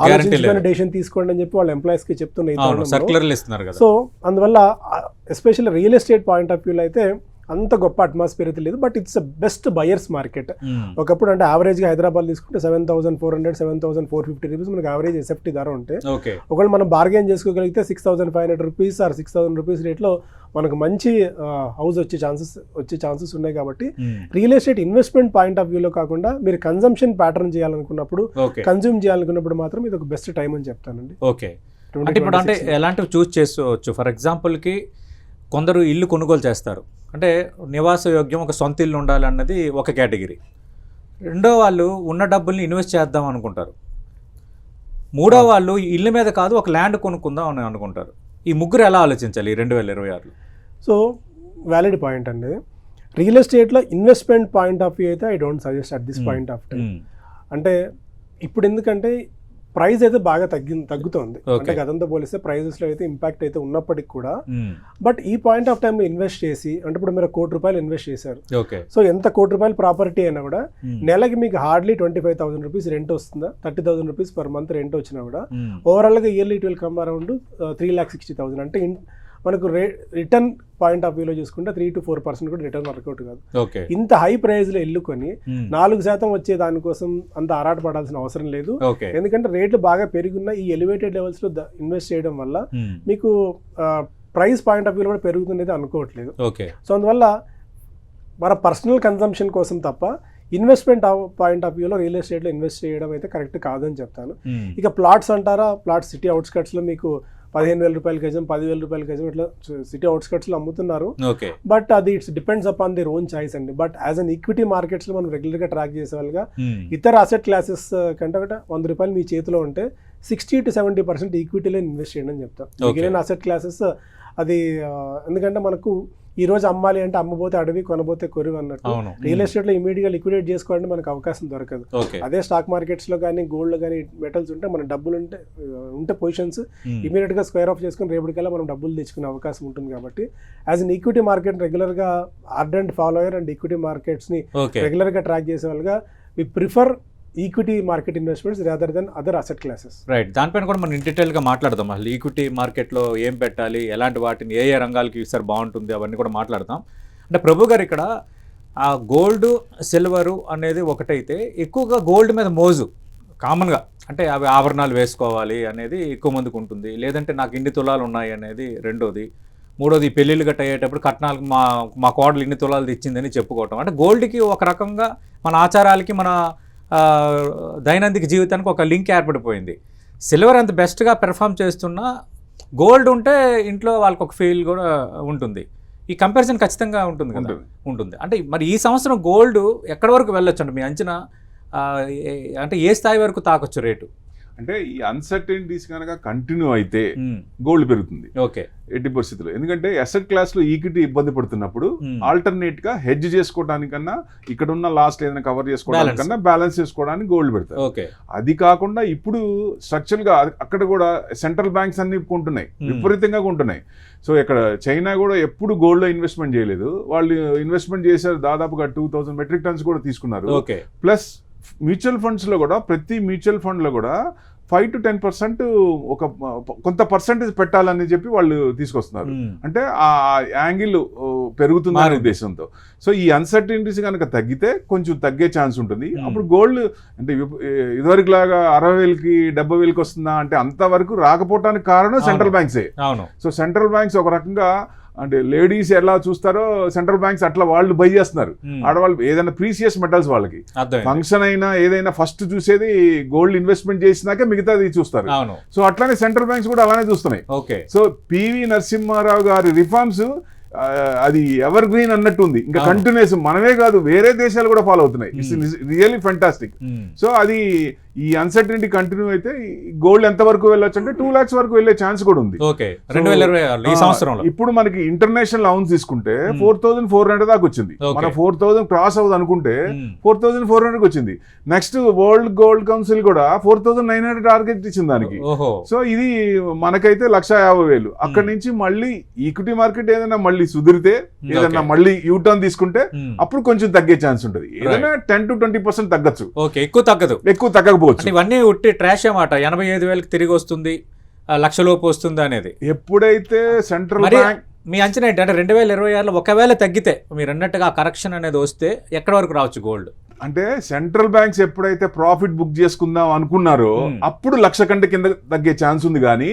ఆలోచించుకొని డెసిషన్ తీసుకోండి అని చెప్పి వాళ్ళ ఎంప్లాయీస్కి చెప్తున్నారు. సో అందువల్ల especially real estate point of వ్యూలో అయితే అంత గొప్ప అట్మాస్ఫియర్ అయితే లేదు, but it's best buyers market. ఒకప్పుడు అంటే యావరేజ్గా హైదరాబాద్ తీసుకుంటే 7,400 7,450 రూపీస్ మనకి యావరేజ్ ఎస్ఎఫ్టీ ధర ఉంటే ఒకవేళ మనం బార్గెన్ చేసుకోగలిగితే 6,500 రూపీస్ ఆర్ 6,000 రూపీస్ రేట్లో మనకు మంచి హౌస్ వచ్చే ఛాన్సెస్ ఉన్నాయి. కాబట్టి real estate investment point of వ్యూలో కాకుండా మీరు కన్జంప్షన్ ప్యాటర్న్ చేయాలనుకున్నప్పుడు, కన్జ్యూమ్ చేయాలనుకున్నప్పుడు మాత్రం ఇది ఒక బెస్ట్ టైం అని చెప్తానండి. ఓకే, అంటే ఇప్పుడు అంటే ఎలాంటివి చూస్ చేసుకోవచ్చు? ఫర్ ఎగ్జాంపుల్కి కొందరు ఇల్లు కొనుగోలు చేస్తారు, అంటే నివాస యోగ్యం ఒక సొంత ఇల్లు ఉండాలి అన్నది ఒక కేటగిరీ. రెండో వాళ్ళు ఉన్న డబ్బుల్ని ఇన్వెస్ట్ చేద్దాం అనుకుంటారు. మూడో వాళ్ళు ఇల్లు మీద కాదు ఒక ల్యాండ్ కొనుక్కుందాం అని అనుకుంటారు. ఈ ముగ్గురు ఎలా ఆలోచించాలి 2026? సో వ్యాలిడ్ పాయింట్ అండి. రియల్ ఎస్టేట్లో ఇన్వెస్ట్మెంట్ పాయింట్ ఆఫ్ వ్యూ అయితే I don't suggest at this point of time. అంటే ఇప్పుడు ఎందుకంటే ప్రైస్ అయితే బాగా తగ్గుతోంది, అంటే గతంతో పోలిస్తే ప్రైజెస్లో అయితే ఇంపాక్ట్ అయితే ఉన్నప్పటికీ కూడా. బట్ ఈ పాయింట్ ఆఫ్ టైంలో ఇన్వెస్ట్ చేసి, అంటే ఇప్పుడు మీరు ₹1,00,00,000 ఇన్వెస్ట్ చేశారు, సో ఎంత ₹1,00,00,000 ప్రాపర్టీ అయినా కూడా నెలకి మీకు హార్డ్లీ 25,000 రూపీస్ రెంట్ వస్తుందా, 30,000 రూపీస్ పర్ మంత్ రెంట్ వచ్చినా కూడా ఓవరాల్గా yearly it will come around 3,60,000. అంటే మనకు రిటర్న్ పాయింట్ ఆఫ్ వ్యూలో చూసుకుంటే 3 to 4% కూడా రిటర్న్ వర్కౌట్ కాదు. ఇంత హై ప్రైస్లో ఎల్లుకొని 4% వచ్చే దానికోసం అంత ఆరాట పడాల్సిన అవసరం లేదు. ఎందుకంటే రేట్లు బాగా పెరుగున్న ఈ ఎలివేటెడ్ లెవెల్స్లో ఇన్వెస్ట్ చేయడం వల్ల మీకు ప్రైస్ పాయింట్ ఆఫ్ వ్యూలో కూడా పెరుగుతుండేది అనుకోవట్లేదు. సో అందువల్ల మన పర్సనల్ కన్సంప్షన్ కోసం తప్ప ఇన్వెస్ట్మెంట్ పాయింట్ ఆఫ్ వ్యూలో రియల్ ఎస్టేట్లో ఇన్వెస్ట్ చేయడం అయితే కరెక్ట్ కాదని చెప్తాను. ఇక ప్లాట్స్ అంటారా, ప్లాట్స్ సిటీ అవుట్స్కట్స్లో మీకు ₹15,000 గజం, ₹10,000 గజం ఇట్లా సిటీ అవుట్స్కట్స్లో అమ్ముతున్నారు. బట్ అది it's depends upon their own choice అండి. బట్ యాజ్ అన్ ఈక్విటీ మార్కెట్స్లో మనం రెగ్యులర్గా ట్రాక్ చేసే వాళ్ళగా ఇతర అసెట్ క్లాసెస్ కంటే ఒకటి ₹100 మీ చేతిలో ఉంటే 60 to 70% ఈక్విటీలో ఇన్వెస్ట్ చేయండి అని చెప్తాం. మిగిలిన అసెట్ క్లాసెస్ అది ఎందుకంటే మనకు ఈ రోజు అమ్మాలి అంటే అమ్మబోతే అడవి, కొనబోతే కొరువు అన్నట్టు రియల్ ఎస్టేట్లో ఇమీడియట్గా లిక్విడేట్ చేసుకోవాలంటే మనకు అవకాశం దొరకదు. అదే స్టాక్ మార్కెట్స్లో కానీ గోల్డ్లో కానీ మెటల్స్ ఉంటే మన డబ్బులు ఉంటే పొజిషన్స్ ఇమీడియట్గా స్క్వేర్ ఆఫ్ చేసుకుని రేపటికల్లా మనం డబ్బులు తెచ్చుకునే అవకాశం ఉంటుంది. కాబట్టి యాజ్ అన్ ఈక్విటీ మార్కెట్ రెగ్యులర్గా ఆర్డెంట్ ఫాలోయర్ అండ్ ఈక్విటీ మార్కెట్స్ని రెగ్యులర్గా ట్రాక్ చేసే వాళ్ళగా we prefer equity market investments rather than other asset classes. Right, దానిపైన కూడా మనం డీటెయిల్గా మాట్లాడదాం. అసలు ఈక్విటీ మార్కెట్లో ఏం పెట్టాలి, ఎలాంటి వాటిని ఏ రంగాలకి ఇస్తారు బాగుంటుంది, అవన్నీ కూడా మాట్లాడదాం. అంటే ప్రభు గారు ఇక్కడ ఆ గోల్డ్ సిల్వరు అనేది ఒకటైతే ఎక్కువగా గోల్డ్ మీద మోజు కామన్గా, అంటే అవి ఆభరణాలు వేసుకోవాలి అనేది ఎక్కువ మందికి ఉంటుంది. లేదంటే నాకు ఇన్ని తులాలు ఉన్నాయి అనేది రెండోది. మూడోది పెళ్ళిళ్ళు గట్ట అయ్యేటప్పుడు కట్నాలకు మా కోడలు ఇన్ని తులాలు తెచ్చిందని చెప్పుకోవటం. అంటే గోల్డ్కి ఒక రకంగా మన ఆచారాలకి మన దైనందిక జీవితానికి ఒక లింక్ ఏర్పడిపోయింది. సిల్వర్ అంత బెస్ట్గా పెర్ఫామ్ చేస్తున్నా గోల్డ్ ఉంటే ఇంట్లో వాళ్ళకి ఒక ఫీల్ కూడా ఉంటుంది. ఈ కంపారిజన్ ఖచ్చితంగా ఉంటుంది కదా, ఉంటుంది. అంటే మరి ఈ సంవత్సరం గోల్డ్ ఎక్కడి వరకు వెళ్ళొచ్చు అంటే మీ అంచనా, అంటే ఏ స్థాయి వరకు తాకొచ్చు రేటు? అంటే ఈ అన్సర్టెనిటీస్ కనుక కంటిన్యూ అయితే గోల్డ్ పెరుగుతుంది ఎట్టి పరిస్థితుల్లో. ఎందుకంటే అసెట్ క్లాస్ లో ఈక్విటీ ఇబ్బంది పడుతున్నప్పుడు ఆల్టర్నేట్ గా హెడ్జ్ చేసుకోవడానికన్నా, ఇక్కడ ఉన్న లాస్ట్ ఏదైనా కవర్ చేసుకోవడానికన్నా బ్యాలెన్స్ చేసుకోవడానికి గోల్డ్ పెడతారు. అది కాకుండా ఇప్పుడు స్ట్రక్చరల్ గా అక్కడ కూడా సెంట్రల్ బ్యాంక్స్ అన్ని కొంటున్నాయి, విపరీతంగా కొంటున్నాయి. సో ఇక్కడ చైనా కూడా ఎప్పుడు గోల్డ్ లో ఇన్వెస్ట్మెంట్ చేయలేదు, వాళ్ళు ఇన్వెస్ట్మెంట్ చేశారు, దాదాపుగా 2,000 మెట్రిక్ టన్స్ కూడా తీసుకున్నారు. ప్లస్ మ్యూచువల్ ఫండ్స్ లో కూడా ప్రతి మ్యూచువల్ ఫండ్ లో కూడా 5 to 10% ఒక కొంత పర్సెంటేజ్ పెట్టాలని చెప్పి వాళ్ళు తీసుకొస్తున్నారు. అంటే ఆ యాంగిల్ పెరుగుతుందనే ఉద్దేశంతో. సో ఈ అన్సర్టనిటీస్ కనుక తగ్గితే కొంచెం తగ్గే ఛాన్స్ ఉంటుంది. అప్పుడు గోల్డ్ అంటే ఇదివరకు లాగా 60,000కి 70,000కి వస్తుందా అంటే అంతవరకు రాకపోవటానికి కారణం సెంట్రల్ బ్యాంక్సే. సో సెంట్రల్ బ్యాంక్స్ ఒక రకంగా అంటే లేడీస్ ఎలా చూస్తారో సెంట్రల్ బ్యాంక్స్ అట్లా వాళ్ళు బై చేస్తున్నారు. ఆడవాళ్ళు ఏదైనా ప్రీసియస్ మెటల్స్ వాళ్ళకి ఫంక్షన్ అయినా ఏదైనా ఫస్ట్ చూసేది గోల్డ్ ఇన్వెస్ట్మెంట్ చేసినాకే మిగతాది చూస్తారు. సో అట్లానే సెంట్రల్ బ్యాంక్స్ కూడా అలానే చూస్తున్నాయి. సో పివి నరసింహారావు గారి రిఫార్మ్స్ అది ఎవర్ గ్రీన్ అన్నట్టు ఉంది, ఇంకా కంటిన్యూస్. మనమే కాదు వేరే దేశాలు కూడా ఫాలో అవుతున్నాయి. It's really fantastic. సో అది ఈ అన్సర్టనిటీ కంటిన్యూ అయితే గోల్డ్ ఎంత వరకు వెళ్ళొచ్చు అంటే 2 lakhs వరకు వెళ్ళే ఛాన్స్ కూడా ఉంది. ఇప్పుడు మనకి ఇంటర్నేషనల్ అలౌన్స్ తీసుకుంటే 4,400 దాకా వచ్చింది. మన 4,000 క్రాస్ అవ్వదు అనుకుంటే 4,400 వచ్చింది. నెక్స్ట్ వరల్డ్ గోల్డ్ కౌన్సిల్ కూడా 4,900 టార్గెట్ ఇచ్చింది దానికి. సో ఇది మనకైతే 150,000. అక్కడి నుంచి మళ్ళీ ఈక్విటీ మార్కెట్ ఏదైనా మళ్ళీ సుదిరితే, ఏదైనా మళ్ళీ యూటర్న్ తీసుకుంటే అప్పుడు కొంచెం తగ్గే ఛాన్స్ ఉంటుంది. ఏదైనా 10 to 20% తగ్గచ్చు, ఎక్కువ తగ్గకపోవచ్చు. ఇవన్నీ ఉట్టి ట్రాష్ అన్నమాట. 85,000కి తిరిగి వస్తుంది, 1,00,000 లోపు వస్తుంది అనేది. ఎప్పుడైతే సెంట్రల్ బ్యాంక్ మీ అంచనా ఏంటి అంటే 2026లో ఒకవేళ తగ్గితే మీరు అన్నట్టుగా కరెక్షన్ అనేది వస్తే ఎక్కడి వరకు రావచ్చు గోల్డ్? అంటే సెంట్రల్ బ్యాంక్స్ ఎప్పుడైతే ప్రాఫిట్ బుక్ చేసుకుందాం అనుకున్నారో అప్పుడు 1,00,000 కంటే కింద తగ్గే ఛాన్స్ ఉంది కానీ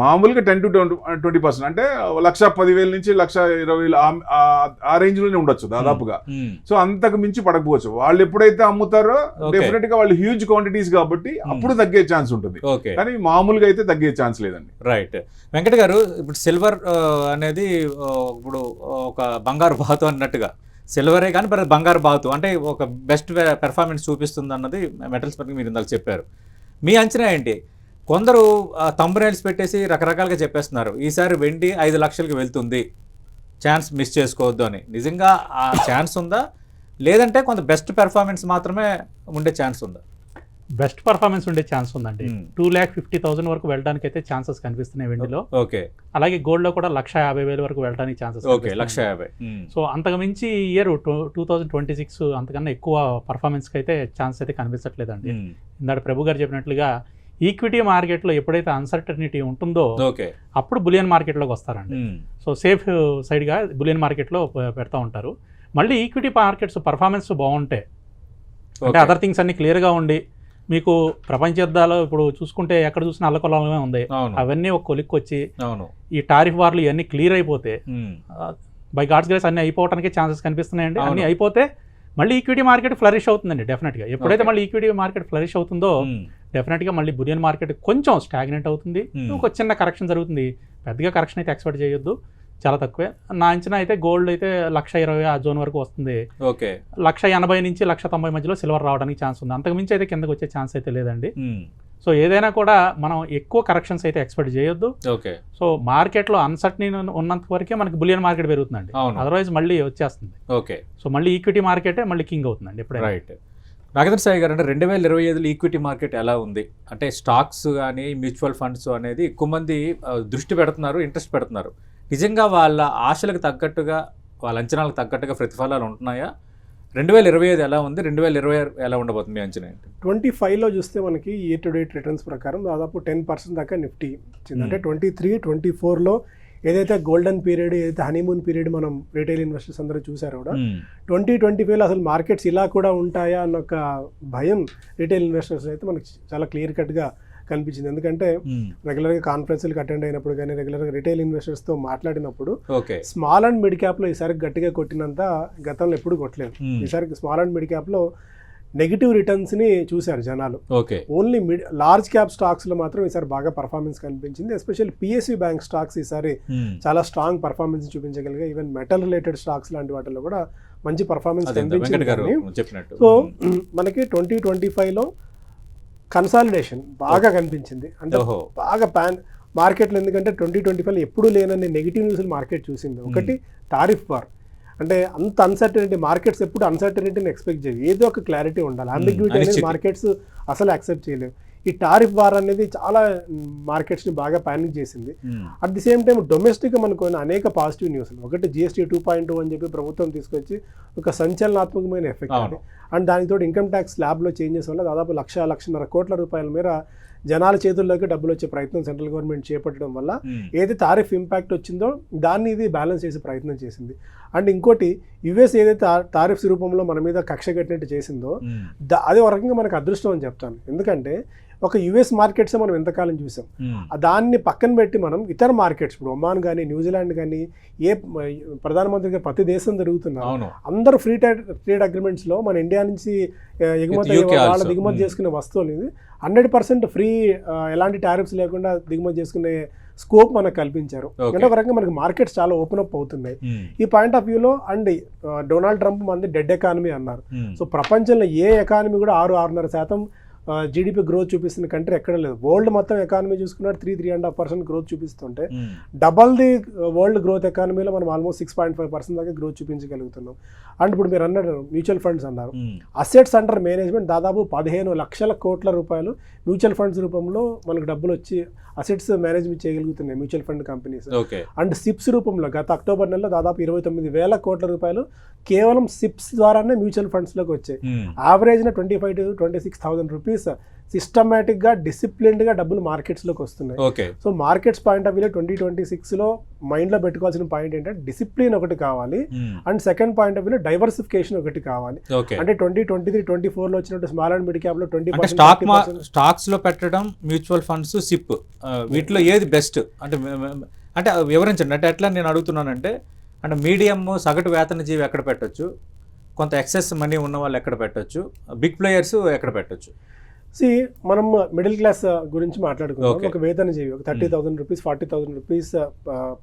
మామూలుగా 10 to 20% అంటే 1,10,000 నుంచి 1,20,000 ఆ రేంజ్ లోనే ఉండొచ్చు దాదాపుగా. సో అంతకు మించి పడకపోవచ్చు. వాళ్ళు ఎప్పుడైతే అమ్ముతారో డెఫినెట్ గా వాళ్ళు హ్యూజ్ క్వాంటిటీస్ కాబట్టి అప్పుడు తగ్గే ఛాన్స్ ఉంటుంది, కానీ మామూలుగా అయితే తగ్గే ఛాన్స్ లేదండి. రైట్. వెంకట గారు, ఇప్పుడు సిల్వర్ అనేది ఇప్పుడు ఒక బంగారు బాతు అన్నట్టుగా, సిల్వరే కానీ బంగారు బాతు అంటే ఒక బెస్ట్ పెర్ఫార్మెన్స్ చూపిస్తుంది అన్నది మెటల్స్ పరంగా మీరు ఇందాక చెప్పారు. మీ అంచనా ఏంటి? కొందరు థంబ్నెయిల్స్ పెట్టేసి రకరకాలుగా చెప్పేస్తున్నారు, ఈసారి వెండి 5 లక్షలకి వెళ్తుంది, ఛాన్స్ మిస్ చేసుకోవద్దు అని. నిజంగా ఆ ఛాన్స్ ఉందా, లేదంటే కొంత బెస్ట్ పెర్ఫార్మెన్స్ మాత్రమే ఉండే ఛాన్స్ ఉందా? బెస్ట్ పర్ఫార్మెన్స్ ఉండే ఛాన్స్ ఉందండి. 2,50,000 వరకు వెళ్ళడానికి అయితే ఛాన్సెస్ కనిపిస్తున్నాయి వెండిలో. ఓకే. అలాగే గోల్డ్ లో కూడా 1,50,000 వరకు వెళ్ళడానికి ఛాన్సెస్. ఓకే, 1,50,000. సో అంతకుమించి ఇయర్ 2026 అంతకన్నా ఎక్కువ పర్ఫార్మెన్స్ కి అయితే ఛాన్స్ అయితే కనిపించట్లేదండి. ఇందాక ప్రభు గారు చెప్పినట్లుగా ఈక్విటీ మార్కెట్లో ఎప్పుడైతే అన్సర్టనిటీ ఉంటుందో అప్పుడు బులియన్ మార్కెట్లోకి వస్తారండి. సో సేఫ్ సైడ్గా బులియన్ మార్కెట్లో పెడతా ఉంటారు. మళ్ళీ ఈక్విటీ మార్కెట్స్ పర్ఫార్మెన్స్ బాగుంటాయి అంటే అదర్ థింగ్స్ అన్ని క్లియర్గా ఉండి, మీకు ప్రపంచ యుద్ధాలు ఇప్పుడు చూసుకుంటే ఎక్కడ చూసినా అల్లకొల్లమే ఉంది, అవన్నీ ఒక కొలిక్కి వచ్చి ఈ టారిఫ్ వార్లు ఇవన్నీ క్లియర్ అయిపోతే బై గాడ్స్ గ్రేస్ అన్ని అయిపోవడానికి ఛాన్సెస్ కనిపిస్తున్నాయండి. అన్ని అయిపోతే మళ్ళీ ఈక్విటీ మార్కెట్ ఫ్లరిష్ అవుతుందండి డెఫినెట్గా. ఎప్పుడైతే మళ్ళీ ఈక్విటీ మార్కెట్ ఫ్లరిష్ అవుతుందో డెఫినెట్గా మళ్ళీ బులియన్ మార్కెట్ కొంచెం స్టాగ్నెంట్ అవుతుంది, ఒక చిన్న కరెక్షన్ జరుగుతుంది. పెద్దగా కరెక్షన్ అయితే ఎక్స్పెక్ట్ చేయొద్దు, చాలా తక్కువే. నా అంచనా అయితే గోల్డ్ అయితే 1,20,000 ఆ జోన్ వరకు వస్తుంది. ఓకే. 1,80,000 నుంచి 1,90,000 మధ్యలో సిల్వర్ రావడానికి ఛాన్స్ ఉంది. అంతకుమించి అయితే కిందకి వచ్చే ఛాన్స్ అయితే లేదండి. సో ఏదైనా కూడా మనం ఎక్కువ కరెక్షన్స్ అయితే ఎక్స్పెక్ట్ చేయొద్దు. ఓకే. సో మార్కెట్లో అన్సర్టనీ ఉన్నంత వరకే మనకి బులియన్ మార్కెట్ పెరుగుతుందండి, అదర్వైజ్ మళ్ళీ వచ్చేస్తుంది. ఓకే. సో మళ్ళీ ఈక్విటీ మార్కెటే మళ్ళీ కింగ్ అవుతుందండి ఎప్పుడైనా. రైట్. నాగేంద్ర సాయి గారు, అంటే 2025లో ఈక్విటీ మార్కెట్ ఎలా ఉంది? అంటే స్టాక్స్ కానీ మ్యూచువల్ ఫండ్స్ అనేది ఎక్కువ మంది దృష్టి పెడుతున్నారు, ఇంట్రెస్ట్ పెడుతున్నారు. నిజంగా వాళ్ళ ఆశలకు తగ్గట్టుగా, వాళ్ళ అంచనాలకు తగ్గట్టుగా ప్రతిఫలాలు ఉంటున్నాయా? 2025 ఎలా ఉంది, 2026 ఎలా ఉండబోతుంది మీ అంచనా ఏంటి? 25లో చూస్తే మనకి ఇయర్ టు డేట్ రిటర్న్స్ ప్రకారం దాదాపు 10% దాకా నిఫ్టీ వచ్చింది. అంటే 23, 24లో ఏదైతే గోల్డెన్ పీరియడ్, ఏదైతే హనీమూన్ పీరియడ్ మనం రీటైల్ ఇన్వెస్టర్స్ అందరూ చూసారో కూడా 2025లో అసలు మార్కెట్స్ ఇలా కూడా ఉంటాయా అన్న ఒక భయం రీటైల్ ఇన్వెస్టర్స్ అయితే మనకి చాలా క్లియర్ కట్గా కనిపించింది. ఎందుకంటే రెగ్యులర్గా కాన్ఫరెన్స్లకు అటెండ్ అయినప్పుడు కానీ, రెగ్యులర్గా రిటైల్ ఇన్వెస్టర్స్తో మాట్లాడినప్పుడు స్మాల్ అండ్ మిడ్ క్యాప్లో ఈసారి గట్టిగా కొట్టినంత గతంలో ఎప్పుడు కొట్టలేదు. ఈసారి స్మాల్ అండ్ మిడ్ క్యాప్లో నెగిటివ్ రిటర్న్స్ని చూశారు జనాలు. ఓన్లీ లార్జ్ క్యాప్ స్టాక్స్లో మాత్రం ఈసారి బాగా పర్ఫార్మెన్స్ కనిపించింది. ఎస్పెషల్లీ పిఎస్యు బ్యాంక్ స్టాక్స్ ఈసారి చాలా స్ట్రాంగ్ పర్ఫార్మెన్స్ చూపించగలిగా. ఈవెన్ మెటల్ రిలేటెడ్ స్టాక్స్ లాంటి వాటిలో కూడా మంచి పర్ఫార్మెన్స్ కనిపించింది. సో మనకి 2025లో కన్సాలిడేషన్ బాగా కనిపించింది. అంటే బాగా మార్కెట్లో, ఎందుకంటే 2025లో ఎప్పుడు లేనన్ని నెగిటివ్ న్యూస్లు మార్కెట్ చూసింది. ఒకటి టారిఫ్ వార్, అంటే అంత అన్సర్టనిటీ, మార్కెట్స్ ఎప్పుడు అన్సర్టనిటీని ఎక్స్పెక్ట్ చేయదు, ఏదో ఒక క్లారిటీ ఉండాలి. అంబిగ్యూటీ అనేది మార్కెట్స్ అసలు యాక్సెప్ట్ చేయలేవు. ఈ టారిఫ్ వార్ అనేది చాలా మార్కెట్స్ని బాగా ప్యానిక్ చేసింది. అట్ ది సేమ్ టైం డొమెస్టిక్గా మనకు అనేక పాజిటివ్ న్యూస్లు. ఒకటి GST 2.2 అని చెప్పి ప్రభుత్వం తీసుకొచ్చి ఒక సంచలనాత్మకమైన ఎఫెక్ట్ అది. అండ్ దానితో ఇన్కమ్ ట్యాక్స్ స్లాబ్లో చేంజెస్ వల్ల దాదాపు 1,00,000-1,50,000 కోట్ల రూపాయల మేర జనాల చేతుల్లోకి డబ్బులు వచ్చే ప్రయత్నం సెంట్రల్ గవర్నమెంట్ చేపట్టడం వల్ల ఏదైతే టారిఫ్ ఇంపాక్ట్ వచ్చిందో దాన్ని ఇది బ్యాలెన్స్ చేసే ప్రయత్నం చేసింది. అండ్ ఇంకోటి, యుఎస్ ఏదైతే టారిఫ్స్ రూపంలో మన మీద కక్ష కట్టినట్టు చేసిందో అది ఒక రకంగా మనకు అదృష్టం అని చెప్తాను. ఎందుకంటే ఒక యుఎస్ మార్కెట్స్ మనం ఎంతకాలం చూసాం, దాన్ని పక్కన పెట్టి మనం ఇతర మార్కెట్స్, ఇప్పుడు ఒమాన్ కానీ, న్యూజిలాండ్ కానీ, ఏ ప్రధానమంత్రిగా ప్రతి దేశం జరుగుతున్నారు, అందరూ ఫ్రీ ట్రేడ్ అగ్రిమెంట్స్లో మన ఇండియా నుంచి ఎగుమతి వాళ్ళ దిగుమతి చేసుకునే వస్తువులు 100% ఫ్రీ, ఎలాంటి టారిఫ్స్ లేకుండా దిగుమతి చేసుకునే స్కోప్ మనకు కల్పించారు. అంటే ఒక రకంగా మనకి మార్కెట్స్ చాలా ఓపెన్ అప్ అవుతున్నాయి ఈ పాయింట్ ఆఫ్ వ్యూలో. అండ్ డొనాల్డ్ ట్రంప్ మంది డెడ్ ఎకానమీ అన్నారు. సో ప్రపంచంలో ఏ ఎకానమీ కూడా 6-6.5% జీడిపి గ్రోత్ చూపిస్తున్న కంట్రీ ఎక్కడ లేదు. వరల్డ్ మొత్తం ఎకానమీ చూసుకున్నట్టు 3-3.5% గ్రోత్ చూపిస్తుంటే డబల్ ది వరల్డ్ గ్రోత్ ఎకానమీలో మనం ఆల్మోస్ట్ 6.5% దాకా గ్రోత్ చూపించగలుగుతున్నాం. అండ్ ఇప్పుడు మీరు అన్నారు మ్యూచువల్ ఫండ్స్ అన్నారు, అసెట్స్ అండర్ మేనేజ్మెంట్ దాదాపు 15 లక్షల కోట్ల రూపాయలు మ్యూచువల్ ఫండ్స్ రూపంలో మనకు డబ్బులు వచ్చి అసెట్స్ మేనేజ్మెంట్ చేయగలుగుతున్నాయి mutual fund companies. And SIPs రూపంలో గత అక్టోబర్ నెలలో దాదాపు 29,000 కోట్ల రూపాయలు కేవలం సిప్స్ ద్వారానే మ్యూచువల్ ఫండ్స్లోకి వచ్చాయి. యావరేజ్న 25,000 to 26,000 రూపీస్ రూపీస్ సిస్టమేటిక్గా డిసిప్లిన్డ్గా డబ్బులు మార్కెట్స్లోకి వస్తున్నాయి. Okay. So markets point of వ్యూలో 2026లో మైండ్లో పెట్టుకోవాల్సిన పాయింట్ ఏంటంటే డిసిప్లిన్ ఒకటి కావాలి, అండ్ సెకండ్ పాయింట్ ఆఫ్ వ్యూలో డైవర్సిఫికేషన్ ఒకటి కావాలి. ఓకే. అంటే 2023-24లో వచ్చినట్టు స్మాల్ అండ్ మిడ్ క్యాప్లో అంటే 20% స్టాక్స్ లో పెట్టడం, మ్యూచువల్ ఫండ్స్, సిప్, వీటిలో ఏది బెస్ట్ అంటే అంటే వివరించండి. అంటే ఎట్లా నేను అడుగుతున్నానంటే, అంటే మీడియం సగటు వేతన జీవి ఎక్కడ పెట్టొచ్చు, కొంత ఎక్సెస్ మనీ ఉన్న వాళ్ళు ఎక్కడ పెట్టొచ్చు, బిగ్ ప్లేయర్స్ ఎక్కడ పెట్టొచ్చు? మనం మిడిల్ క్లాస్ గురించి మాట్లాడుకుంటాం. Okay. ఒక వేతన జీవి, ఒక 30,000 rupees 40,000 rupees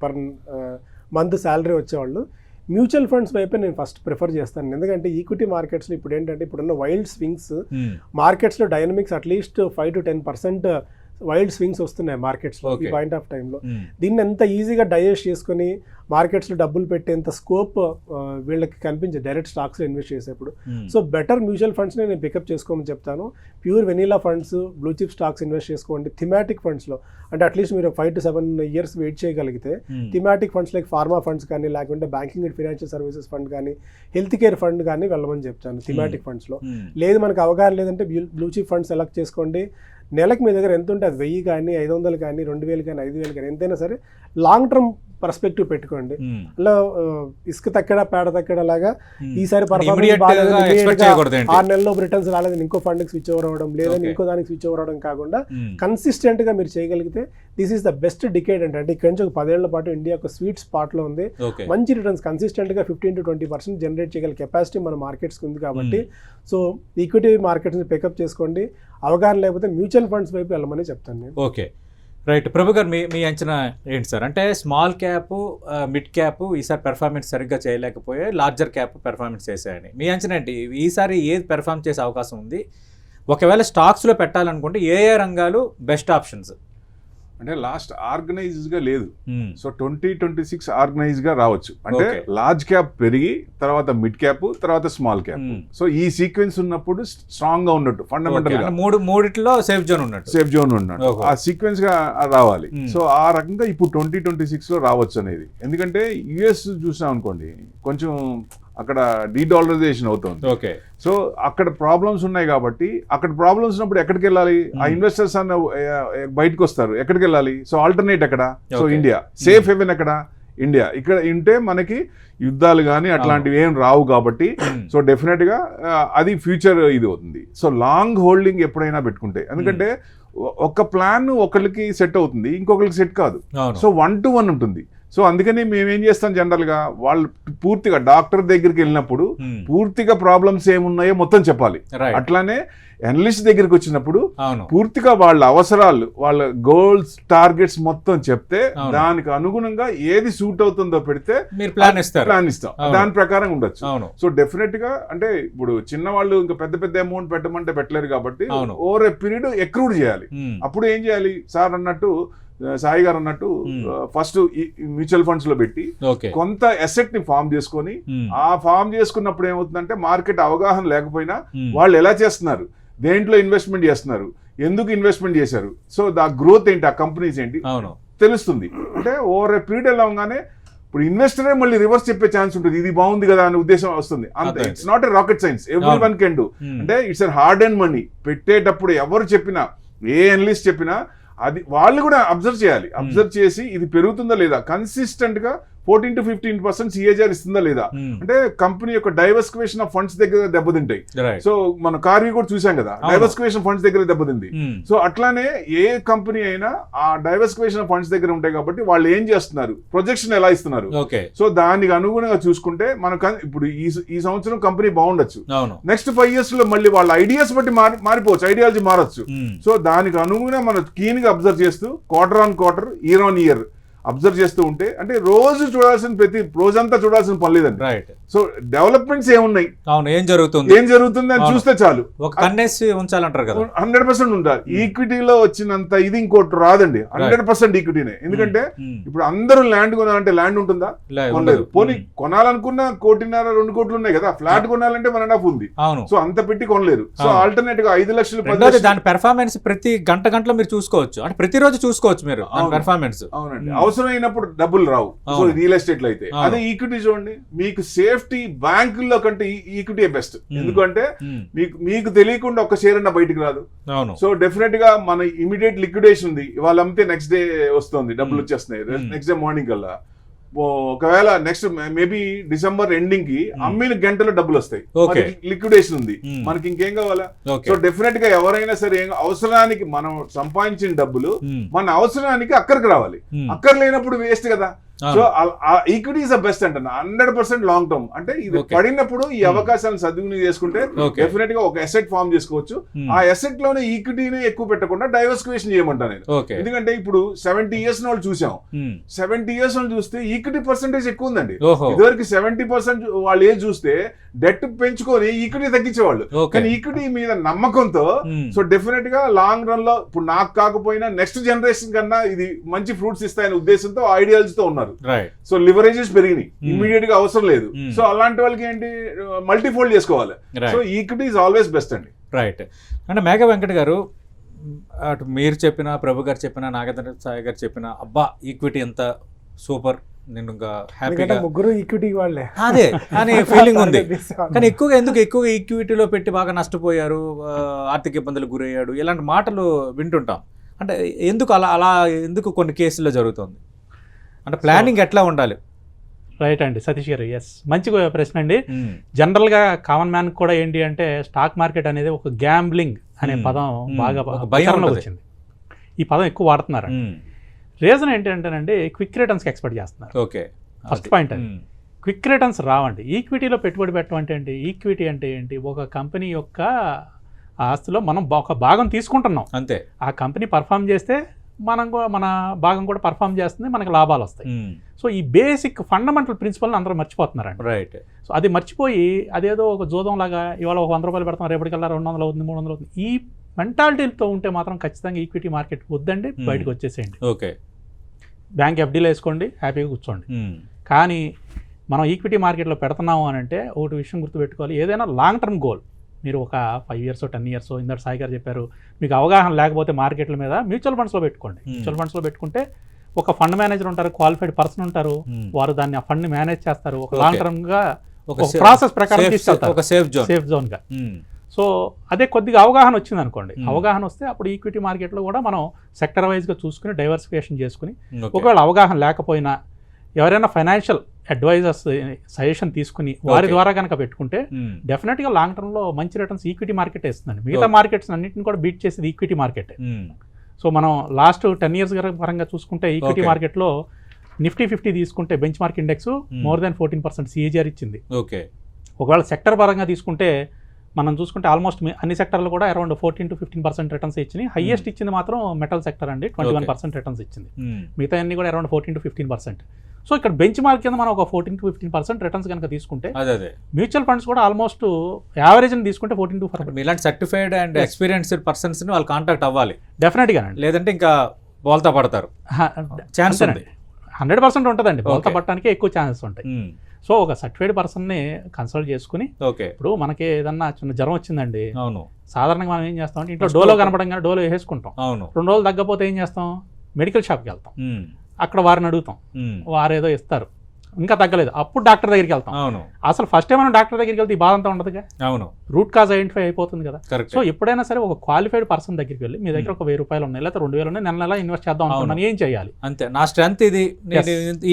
per month salary వచ్చేవాళ్ళు మ్యూచువల్ ఫండ్స్ వైపే నేను ఫస్ట్ ప్రిఫర్ చేస్తాను. ఎందుకంటే ఈక్విటీ మార్కెట్స్లో ఇప్పుడు ఏంటంటే ఇప్పుడున్న వైల్డ్ స్వింగ్స్ మార్కెట్స్లో dynamics at least 5 to 10% wild swings వస్తున్నాయి మార్కెట్స్లో ఈ Okay. పాయింట్ ఆఫ్ టైంలో. దీన్ని ఎంత ఈజీగా డైజెస్ట్ చేసుకొని మార్కెట్స్లో డబ్బులు పెట్టేంత స్కోప్ వీళ్ళకి కనిపించే డైరెక్ట్ స్టాక్స్లో ఇన్వెస్ట్ చేసేప్పుడు. సో బెటర్ మ్యూచువల్ ఫండ్స్ని నేను పికప్ చేసుకోమని చెప్తాను. Pure vanilla funds, blue chip stocks invest చేసుకోండి. థిమాటిక్ ఫండ్స్లో అంటే అట్లీస్ట్ మీరు 5 to 7 years వెయిట్ చేయగలిగితే thematic funds like pharma funds కానీ, లేకుంటే banking and financial services fund కానీ, హెల్త్ కేర్ ఫండ్ కానీ వెళ్ళమని చెప్తాను థిమాటిక్ ఫండ్స్లో. లేదు మనకు అవగాహన లేదంటే బ్లూ చిప్ ఫండ్ సెలెక్ట్ చేసుకోండి. నెలకు మీ దగ్గర ఎంత ఉంటే అది 1000 కానీ, 500 కానీ, 2000 కానీ, 5000 కానీ, ఎంతైనా సరే లాంగ్ టర్మ్ పర్స్పెక్టివ్ పెట్టుకోండి. అలా ఇసుక తక్కడ పేడ తక్కడ లాగా ఈసారి పర్ఫార్మెన్స్ 6 నెలల్లో రిటర్న్స్ రాలేదని ఇంకో ఫండ్కి స్విచ్ ఓవర్ అవ్వడం, లేదని ఇంకో దానికి స్విచ్ ఓవర్ అవ్వడం కాకుండా కన్సిస్టెంట్గా మీరు చేయగలిగితే this is the best decade. అంటే ఇక్కడ నుంచి ఒక 10 ఏళ్ల పాటు ఇండియా ఒక స్వీట్ స్పాట్లో ఉంది. మంచి రిటర్న్స్ కన్సిస్టెంట్గా 15 to 20% జనరేట్ చేయగల కెపాసిటీ మన మార్కెట్స్కి ఉంది. కాబట్టి సో ఈక్విటీ మార్కెట్స్ని పికప్ చేసుకోండి. అవగాహన లేకపోతే మ్యూచువల్ ఫండ్స్ వైపు వెళ్ళమని చెప్తాను నేను. Okay, right. ప్రభు గారు, మీ అంచనా ఏంటి సార్? అంటే స్మాల్ క్యాప్, మిడ్ క్యాప్ ఈసారి పెర్ఫార్మెన్స్ సరిగ్గా చేయలేకపోయే, లార్జర్ క్యాప్ పెర్ఫార్మెన్స్ చేశాయని మీ అంచనా ఏంటి? ఈసారి ఏది పెర్ఫార్మ్ చేసే అవకాశం ఉంది? ఒకవేళ స్టాక్స్లో పెట్టాలనుకుంటే ఏ రంగాలు బెస్ట్ ఆప్షన్స్? అంటే లాస్ట్ ఆర్గనైజ్ గా లేదు. సో 2026 ఆర్గనైజ్ గా రావచ్చు. అంటే లార్జ్ క్యాప్ పెరిగి తర్వాత మిడ్ క్యాప్ తర్వాత స్మాల్ క్యాప్. సో ఈ సీక్వెన్స్ ఉన్నప్పుడు స్ట్రాంగ్ గా ఉన్నట్టు ఫండమెంటల్ గా మూడిట్లో సేఫ్ జోన్ ఉన్నట్టు ఆ సీక్వెన్స్ గా రావాలి. సో ఆ రకంగా ఇప్పుడు 2026 లో రావచ్చు అనేది. ఎందుకంటే యుఎస్ చూసాం అనుకోండి, కొంచెం అక్కడ డీడాలరైజేషన్ అవుతుంది. ఓకే. సో అక్కడ ప్రాబ్లమ్స్ ఉన్నాయి కాబట్టి, అక్కడ ప్రాబ్లమ్స్ ఉన్నప్పుడు ఎక్కడికి వెళ్ళాలి? ఆ ఇన్వెస్టర్స్ అన్న బయటకు వస్తారు. ఎక్కడికి వెళ్ళాలి? సో ఆల్టర్నేట్ ఎక్కడ? So India. సేఫ్ హెవెన్ ఎక్కడ? ఇండియా. ఇక్కడ ఉంటే మనకి యుద్ధాలు కానీ అట్లాంటివి ఏం రావు కాబట్టి సో డెఫినెట్ గా అది ఫ్యూచర్ ఇది అవుతుంది. సో లాంగ్ హోల్డింగ్ ఎప్పుడైనా పెట్టుకుంటే, ఎందుకంటే ఒక ప్లాన్ ఒకరికి సెట్ అవుతుంది, ఇంకొకరికి సెట్ కాదు. సో 1 to 1 ఉంటుంది. సో అందుకని మేమేం చేస్తాం, జనరల్గా వాళ్ళు పూర్తిగా డాక్టర్ దగ్గరికి వెళ్ళినప్పుడు పూర్తిగా ప్రాబ్లమ్స్ ఏమున్నాయో మొత్తం చెప్పాలి. అట్లానే అనలిస్ట్ దగ్గరికి వచ్చినప్పుడు పూర్తిగా వాళ్ళ అవసరాలు, వాళ్ళ గోల్స్, టార్గెట్స్ మొత్తం చెప్తే దానికి అనుగుణంగా ఏది సూట్ అవుతుందో పెడితే ప్లాన్ ఇస్తాం. దాని ప్రకారం ఉండొచ్చు. సో డెఫినెట్ గా అంటే ఇప్పుడు చిన్న వాళ్ళు ఇంకా పెద్ద అమౌంట్ పెట్టమంటే పెట్టలేరు కాబట్టి ఓవర్ ఏ పీరియడ్ ఎక్రూడ్ చేయాలి. అప్పుడు ఏం చేయాలి? సార్ అన్నట్టు, సాయి గారు అన్నట్టు, ఫస్ట్ మ్యూచువల్ ఫండ్స్ లో పెట్టి కొంత అసెట్ ని ఫామ్ చేసుకొని, ఆ ఫామ్ చేసుకున్నప్పుడు ఏమవుతుందంటే మార్కెట్ అవగాహన లేకపోయినా వాళ్ళు ఎలా చేస్తున్నారు, దేంట్లో ఇన్వెస్ట్మెంట్ చేస్తున్నారు, ఎందుకు ఇన్వెస్ట్మెంట్ చేశారు, సో దా గ్రోత్ ఏంటి, ఆ కంపెనీస్ ఏంటి తెలుస్తుంది. అంటే ఓవర్ ఏ పీరియడ్ వెళ్ళగానే ఇప్పుడు ఇన్వెస్టరే మళ్ళీ రివర్స్ చెప్పే ఛాన్స్ ఉంటుంది, ఇది బాగుంది కదా అనే ఉద్దేశం వస్తుంది. అంతే. It's not a rocket science, everyone can do. అంటే it's a hard and money. పెట్టేటప్పుడు ఎవరు చెప్పినా, ఏ అనలిస్ట్ చెప్పినా అది వాళ్ళు కూడా అబ్జర్వ్ చేయాలి. అబ్జర్వ్ చేసి ఇది పెరుగుతుందా లేదా, కన్సిస్టెంట్ గా 14 to 15% సిఏజీఆర్ ఇస్తుందా లేదా. అంటే కంపెనీ యొక్క డైవర్సిఫికేషన్ ఆఫ్ ఫండ్స్ దగ్గర దెబ్బతింటాయి. సో మన కార్వి కూడా చూసాం కదా, డైవర్సిఫికేషన్ ఫండ్స్ దగ్గర దెబ్బతింది. సో అట్లానే ఏ కంపెనీ అయినా ఆ డైవర్సిఫికేషన్ ఫండ్స్ దగ్గర ఉంటాయి కాబట్టి వాళ్ళు ఏం చేస్తున్నారు, ప్రొజెక్షన్ ఎలా ఇస్తున్నారు. సో దానికి అనుగుణంగా చూసుకుంటే మనకు ఇప్పుడు ఈ సంవత్సరం కంపెనీ బాగుండొచ్చు, నెక్స్ట్ 5 years లో మళ్ళీ వాళ్ళ ఐడియాస్ బట్టి మారిపోవచ్చు, ఐడియాలజీ మారచ్చు. సో దానికి అనుగుణంగా మనం క్లీన్ గా అబ్జర్వ్ చేస్తూ quarter on quarter, year on year observe చేస్తూ ఉంటే, అంటే రోజు చూడాల్సిన రోజంతా చూడాల్సిన పని లేదండి. సో డెవలప్మెంట్స్ ఏమున్నాయి, ఏం జరుగుతుంది అని చూస్తే చాలు. 100% ఉంటారు. ఈక్విటీలో వచ్చినంత ఇది ఇంకోటి రాదండి. 100% ఈక్విటీనే. ఎందుకంటే ఇప్పుడు అందరూ ల్యాండ్ కొనాలంటే ల్యాండ్ ఉంటుందా? కొనలేదు. పోనీ కొనాలనుకున్న 1.5-2 కోట్లు ఉన్నాయి కదా, ఫ్లాట్ కొనాలంటే 1.5 ఉంది. సో అంత పెట్టి కొనలేరు. సో ఆల్టర్నేట్ గా 5 లక్షలు 10 లక్షలు దాని పెర్ఫార్మెన్స్ ప్రతి గంటలో మీరు చూసుకోవచ్చు, అంటే ప్రతిరోజు చూసుకోవచ్చు మీరు పెర్ఫార్మెన్స్. అవునండి. అవసరమైనప్పుడు డబ్బులు రావు. సో రియల్ ఎస్టేట్ లో అయితే అదే ఈక్విటీ చూడండి, మీకు సేఫ్టీ బ్యాంకుల్లో కంటే ఈక్విటీ బెస్ట్. ఎందుకంటే మీకు తెలియకుండా ఒక షేర్ అన్న బయటకు రాదు. సో డెఫినెట్ గా మన ఇమీడియట్ లిక్విడేషన్ ఉంది, ఇవాళ అమ్మితే నెక్స్ట్ డే వస్తుంది, డబ్బులు వచ్చేస్తున్నాయి నెక్స్ట్ డే మార్నింగ్ కల్లా. ఒకవేళ నెక్స్ట్ మేబీ డిసెంబర్ ఎండింగ్ కి అమ్మిన గంటలో డబ్బులు వస్తాయి, లిక్విడేషన్ ఉంది, మనకి ఇంకేం కావాలా? సో డెఫినెట్ గా ఎవరైనా సరే అవసరానికి మనం సంపాదించిన డబ్బులు మన అవసరానికి అక్కడికి రావాలి, అక్కర్ లేనప్పుడు వేస్ట్ కదా. So equity is the best అంట 100% లాంగ్ టర్మ్. అంటే ఇది పడినప్పుడు ఈ అవకాశాలను సద్వినియోగం చేసుకుంటే డెఫినెట్ గా ఒక అసెట్ ఫార్మ్ చేసుకోవచ్చు. ఆ అసెట్ లోనే ఈక్విటీని ఎక్కువ పెట్టకుండా డైవర్సిఫికేషన్ చేయమంటా నేను. ఎందుకంటే ఇప్పుడు 70 years వాళ్ళు చూసాం, 70 years వాళ్ళు చూస్తే ఈక్విటీ పర్సెంటేజ్ ఎక్కువ ఉందండి. ఇదివరకు 70% వాళ్ళు ఏది చూస్తే డెట్ పెంచుకొని ఈక్విటీ తగ్గించేవాళ్ళు, కానీ ఈక్విటీ మీద నమ్మకంతో సో డెఫినెట్ గా లాంగ్ రన్ లో ఇప్పుడు నాకు కాకపోయినా నెక్స్ట్ జనరేషన్ కన్నా ఇది మంచి ఫ్రూట్స్ ఇస్తాయనే ఉద్దేశంతో ఐడియాలజీ తో ఉన్నారు. సో లివరేజెస్ పెరిగినాయి, ఇమ్మీడియట్ గా అవసరం లేదు. సో అలాంటి వాళ్ళకి ఏంటి మల్టీఫోల్డ్ చేసుకోవాలి. So equity is always best అండి. రైట్. అంటే మేఘా వెంకట్ గారు, అటు మీరు చెప్పిన, ప్రభు గారు చెప్పిన, నాగేంద్ర సాయి గారు చెప్పిన, అబ్బా ఈక్విటీ ఎంత సూపర్, నేను ఇంకా హ్యాపీగా ముగ్గురు ఈక్విటీ వాళ్ళే అదే అని ఫీలింగ్ ఉంది. కానీ ఎక్కువగా ఈక్విటీలో పెట్టి బాగా నష్టపోయారు, ఆర్థిక ఇబ్బందులకు గురయ్యాడు, ఇలాంటి మాటలు వింటుంటాం. అంటే ఎందుకు అలా ఎందుకు కొన్ని కేసుల్లో జరుగుతుంది? అంటే ప్లానింగ్ ఎట్లా ఉండాలి? రైట్ అండి సతీష్ గారు, ఎస్ మంచి ప్రశ్న అండి. జనరల్గా కామన్ మ్యాన్ కూడా ఏంటి అంటే స్టాక్ మార్కెట్ అనేది ఒక గ్యాంబ్లింగ్ అనే పదం బాగా భయంలో వచ్చింది. ఈ పదం ఎక్కువ వాడుతున్నారు. రీజన్ ఏంటంటేనండి క్విక్ రిటర్న్స్కి ఎక్స్పెక్ట్ చేస్తున్నారు. ఓకే, ఫస్ట్ పాయింట్ అది. క్విక్ రిటర్న్స్ రావండి. ఈక్విటీలో పెట్టుబడి పెట్టడం అంటే ఏంటి? ఈక్విటీ అంటే ఏంటి? ఒక కంపెనీ యొక్క ఆస్తిలో మనం ఒక భాగం తీసుకుంటున్నాం అంతే. ఆ కంపెనీ పర్ఫామ్ చేస్తే మన భాగం కూడా పర్ఫామ్ చేస్తుంది, మనకి లాభాలు వస్తాయి. సో ఈ బేసిక్ ఫండమెంటల్ ప్రిన్సిపల్ని అందరూ మర్చిపోతున్నారండి. రైట్. సో అది మర్చిపోయి అదేదో ఒక జూదం లాగా ఇవాళ ఒక 100 రూపాయలు పెడతాం, రేపటికల్లా 200 అవుతుంది, 300 అవుతుంది, ఈ మెంటాలిటీతో ఉంటే మాత్రం ఖచ్చితంగా ఈక్విటీ మార్కెట్ వద్దండి, బయటకు వచ్చేసేయండి. ఓకే, బ్యాంక్ ఎఫ్డీలో వేసుకోండి, హ్యాపీగా కూర్చోండి. కానీ మనం ఈక్విటీ మార్కెట్లో పెడుతున్నాము అని అంటే ఒకటి విషయం గుర్తుపెట్టుకోవాలి, ఏదైనా లాంగ్ టర్మ్ గోల్. మీరు ఒక 5 years 10 years ఇందరు సాయి గారు చెప్పారు, మీకు అవగాహన లేకపోతే మార్కెట్ల మీద మ్యూచువల్ ఫండ్స్లో పెట్టుకోండి. మ్యూచువల్ ఫండ్స్లో పెట్టుకుంటే ఒక ఫండ్ మేనేజర్ ఉంటారు, క్వాలిఫైడ్ పర్సన్ ఉంటారు, వారు దాన్ని ఆ ఫండ్ మేనేజ్ చేస్తారు. ఒక లాంగ్ టర్మ్ గా ఒక ప్రాసెస్ ప్రకారం తీసుకెళ్తారు, ఒక సేఫ్ జోన్ గా. సో అదే కొద్దిగా అవగాహన వచ్చింది అనుకోండి, అవగాహన వస్తే అప్పుడు ఈక్విటీ మార్కెట్లో కూడా మనం సెక్టర్ వైజ్గా చూసుకుని డైవర్సిఫికేషన్ చేసుకుని, ఒకవేళ అవగాహన లేకపోయినా ఎవరైనా ఫైనాన్షియల్ అడ్వైజర్స్ సజెషన్ తీసుకుని వారి ద్వారా కనుక పెట్టుకుంటే డెఫినెట్గా లాంగ్ టర్మ్లో మంచి రిటర్న్స్ ఈక్విటీ మార్కెట్ ఇస్తుందండి. మిగతా మార్కెట్స్ అన్నింటిని కూడా బీట్ చేసేది ఈక్విటీ మార్కెట్. సో మనం లాస్ట్ 10 years పరంగా చూసుకుంటే ఈక్విటీ మార్కెట్లో నిఫ్టీ 50 తీసుకుంటే bench mark index more than 14% CAGR ఇచ్చింది. ఓకే, ఒకవేళ సెక్టర్ పరంగా తీసుకుంటే మనం చూసుకుంటే ఆల్మోస్ట్ అన్ని సెక్టర్లు కూడా అరౌండ్ 14 to 15% రిటర్న్స్ ఇచ్చినాయి. హైయెస్ట్ ఇచ్చింది మాత్రం మెటల్ సెక్టర్ అండి, 21% రిటర్న్స్ ఇచ్చింది. మిగతా అన్ని కూడా అరౌండ్ 14 to 15%. సో ఇక్కడ బెంచ్ మార్క్ కింద మనం ఒక 14 to 15% రిటర్న్స్ కనుక తీసుకుంటే మ్యూచువల్ ఫండ్స్ కూడా ఆల్మోస్ట్ యావరేజ్ తీసుకుంటే 14 to 15%. ఇలాంటి సర్టిఫైడ్ అండ్ ఎక్స్పీరియన్స్డ్ పర్సన్స్ ని వాళ్ళు కాంటాక్ట్ అవ్వాలి డెఫినెట్గా, లేదంటే ఇంకా బోల్తా పడతారు. ఛాన్స్ ఉంది, 100% ఉంటుందండి. బోల్తా పడటానికి ఎక్కువ ఛాన్సెస్ ఉంటాయి. సో ఒక సర్టిఫైడ్ పర్సన్ని కన్సల్ట్ చేసుకుని, ఇప్పుడు మనకి ఏదన్నా చిన్న జ్వరం వచ్చిందండి, అవును, సాధారణంగా మనం ఏం చేస్తాం అంటే ఇంట్లో డోలో కనపడంగానే డోలో వేసుకుంటాం. అవును, 2 రోజులు తగ్గపోతే ఏం చేస్తాం, మెడికల్ షాప్కి వెళ్తాం, అక్కడ వారిని అడుగుతాం, వారు ఏదో ఇస్తారు, ఇంకా తగ్గలేదు, అప్పుడు డాక్టర్ దగ్గరికి వెళ్తాం. అవును, అసలు ఫస్ట్ మనం డాక్టర్ దగ్గరికి వెళ్తే ఈ బాధ అంతా ఉండదుగా. అవును, రూట్ కాజ్ ఐడెంటిఫై అయిపోతుంది కదా. సో ఎప్పుడైనా సరే ఒక క్వాలిఫైడ్ పర్సన్ దగ్గరికి వెళ్ళి, మీ దగ్గర ఒక 1000 రూపాయలు ఉన్నాయి లేదా 2000 ఉన్నాయి, నెల ఇన్వెస్ట్ చేద్దాం అనుకున్నాను, ఏం చేయాలి? అంతే, నా స్ట్రెంత్ ఇది,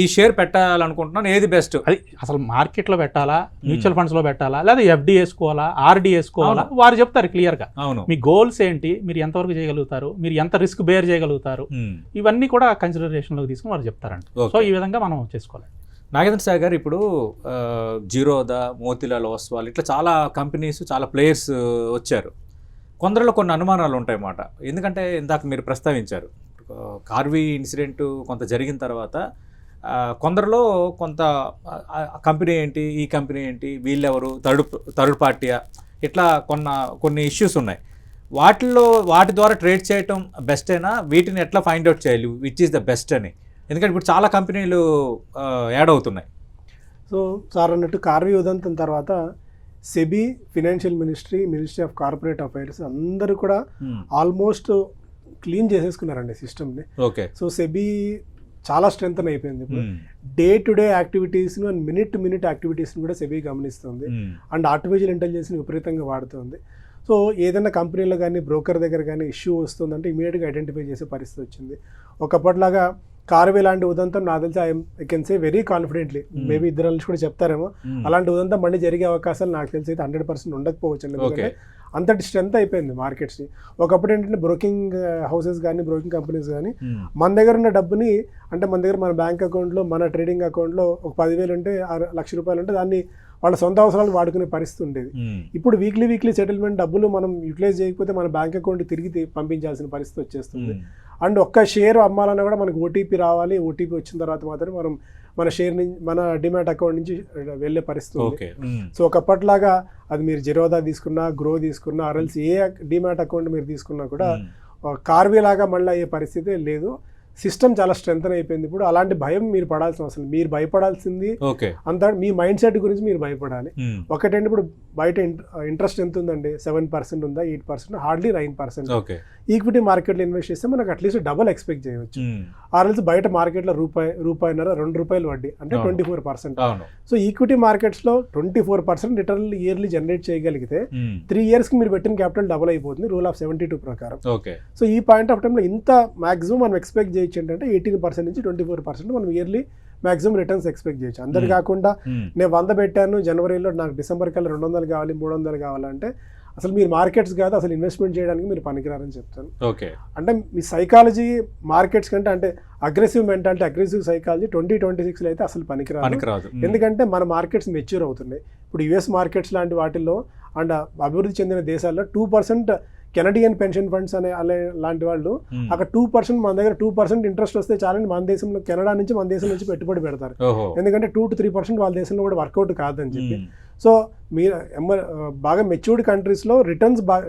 ఈ షేర్ పెట్టాలనుకుంటున్నాను, ఏది బెస్ట్? అది అసలు మార్కెట్లో పెట్టాలా, మ్యూచువల్ ఫండ్స్ లో పెట్టాలా, లేదా FD వేసుకోవాలా, RD వేసుకోవాలా, వారు చెప్తారు క్లియర్ గా. మీ గోల్స్ ఏంటి, మీరు ఎంతవరకు చేయగలుగుతారు, మీరు ఎంత రిస్క్ బేర్ చేయగలుగుతారు, ఇవన్నీ కూడా కన్సిడరేషన్ లోకి తీసుకుని వారు చెప్తారంట. సో ఈ విధంగా మనం చేసుకోవాలి. నాగేంద్ర సాయి గారు, ఇప్పుడు జీరోదా, మోతిలాల్ ఓస్వాల్, ఇట్లా చాలా కంపెనీస్, చాలా ప్లేయర్స్ వచ్చారు. కొందరిలో కొన్ని అనుమానాలు ఉంటాయి అన్నమాట. ఎందుకంటే ఇందాక మీరు ప్రస్తావించారు, కార్వీ ఇన్సిడెంట్ కొంత జరిగిన తర్వాత కొందరిలో కొంత కంపెనీ ఏంటి, ఈ కంపెనీ ఏంటి, వీళ్ళెవరు, థర్డ్ పార్టీయా, ఇట్లా కొన్ని ఇష్యూస్ ఉన్నాయి. వాటి ద్వారా ట్రేడ్ చేయటం బెస్టేనా? వీటిని ఎట్లా ఫైండ్ అవుట్ చేయాలి, విచ్ ఈస్ ద బెస్ట్ అని? ఎందుకంటే ఇప్పుడు చాలా కంపెనీలు యాడ్ అవుతున్నాయి. సో సార్ అన్నట్టు కార్వీ ఉదంతం తర్వాత SEBI, financial ministry of corporate affairs అందరూ కూడా ఆల్మోస్ట్ క్లీన్ చేసేసుకున్నారండి సిస్టమ్ని. ఓకే. సో సెబీ చాలా స్ట్రెంగ్ అయిపోయింది. ఇప్పుడు డే టు డే యాక్టివిటీస్ను అండ్ మినిట్ టు మినిట్ యాక్టివిటీస్ని కూడా సెబీ గమనిస్తుంది అండ్ ఆర్టిఫిషియల్ ఇంటెలిజెన్స్ని విపరీతంగా వాడుతుంది. సో ఏదైనా కంపెనీలో కానీ బ్రోకర్ దగ్గర కానీ ఇష్యూ వస్తుందంటే ఇమీడియట్గా ఐడెంటిఫై చేసే పరిస్థితి వచ్చింది. ఒకప్పటిలాగా కార్వే లాంటి ఉదంతం నాకు తెలిసి I can say very confidently, maybe ఇద్దరు కలిసి కూడా చెప్తారేమో, అలాంటి ఉదంతం మళ్ళీ జరిగే అవకాశాలు నాకు తెలిసి అయితే 100% ఉండకపోవచ్చు. ఎందుకంటే అంతటి స్ట్రెంత్ అయిపోయింది మార్కెట్స్ని. ఒకప్పుడు ఏంటంటే బ్రోకింగ్ హౌసెస్ కానీ బ్రోకింగ్ కంపెనీస్ కానీ మన దగ్గర ఉన్న డబ్బుని, అంటే మన దగ్గర మన బ్యాంక్ అకౌంట్లో మన ట్రేడింగ్ అకౌంట్లో ఒక 10,000 ఉంటే ₹1,00,000 ఉంటే దాన్ని వాళ్ళ సొంత అవసరాలు వాడుకునే పరిస్థితి ఉండేది. ఇప్పుడు వీక్లీ సెటిల్మెంట్ డబ్బులు మనం యూటిలైజ్ చేయకపోతే మన బ్యాంక్ అకౌంట్ తిరిగి పంపించాల్సిన పరిస్థితి వచ్చేస్తుంది. అండ్ ఒక్క షేర్ అమ్మాలన్నా కూడా మనకు ఓటీపీ రావాలి. ఓటీపీ వచ్చిన తర్వాత మాత్రమే మనం మన షేర్ నుంచి మన డిమాట్ అకౌంట్ నుంచి వెళ్ళే పరిస్థితి ఉంది. సో ఒకప్పటిలాగా అది మీరు జిరోదా తీసుకున్నా, గ్రో తీసుకున్నా, ఆర్ఎల్స్ ఏ డిమాట్ అకౌంట్ మీరు తీసుకున్నా కూడా కార్వే లాగా మళ్ళీ అయ్యే పరిస్థితి లేదు. సిస్టమ్ చాలా స్ట్రెంగ్ అయిపోయింది. ఇప్పుడు అలాంటి భయం మీరు పడాల్సిన అవసరం, మీరు భయపడాల్సింది అంత మీ మైండ్ సెట్ గురించి మీరు భయపడాలి. ఒకటంటే ఇప్పుడు బయట ఇంట్రెస్ట్ ఎంత ఉందండి, 7% ఉందా, 8%, హార్డ్లీ 9%. ఈక్విటీ మార్కెట్లో ఇన్వెస్ట్ చేస్తే మనకు అట్లీస్ట్ డబల్ ఎక్స్పెక్ట్ చేయవచ్చు. ఆర్ఎల్స్ బయట మార్కెట్లో రూపాయిన్నర ₹2 వడ్డీ అంటే 24%. సో ఈక్విటీ మార్కెట్స్లో 24% రిటర్న్ ఇయర్లీ జనరేట్ చేయగలిగితే 3 yearsకి మీరు పెట్టిన క్యాపిటల్ డబల్ అయిపోతుంది రూల్ ఆఫ్ 72 ప్రకారం. సో ఈ పాయింట్ ఆఫ్ టైంలో ఇంత మాక్సిమం మనం ఎక్స్పెక్ట్ చేయొచ్చు ఏంటంటే 18% నుంచి 24% మనం ఇయర్లీ మాక్సిమం రిటర్న్స్ ఎక్స్పెక్ట్ చేయొచ్చు. అందరు కాకుండా నేను 100 పెట్టాను జనవరిలో, నాకు డిసెంబర్ కల్లా 200 కావాలి, 300 కావాలంటే అసలు మీరు మార్కెట్స్ కాదు, అసలు ఇన్వెస్ట్మెంట్ చేయడానికి మీరు పనికిరారని చెప్తాను. అంటే మీ సైకాలజీ మార్కెట్స్ కంటే, అంటే అగ్రెసివ్ మెంటాలిటీ, అగ్రెసివ్ సైకాలజీ 2026లో అయితే అసలు పనికిరాదు. ఎందుకంటే మన మార్కెట్స్ మెచ్యూర్ అవుతున్నాయి. ఇప్పుడు యుఎస్ మార్కెట్స్ లాంటి వాటిల్లో అండ్ అభివృద్ధి చెందిన దేశాల్లో 2% కెనడియన్ పెన్షన్ ఫండ్స్ అనే లాంటి వాళ్ళు అక్కడ 2%, మన దగ్గర 2% ఇంట్రెస్ట్ వస్తే చాలని మన దేశంలో, కెనడా నుంచి మన దేశం నుంచి పెట్టుబడి పెడతారు. ఎందుకంటే 2 to 3% వాళ్ళ దేశంలో కూడా వర్కౌట్ కాదని చెప్పి. సో మీరు బాగా మెచ్యూర్డ్ కంట్రీస్లో రిటర్న్స్ బాగా,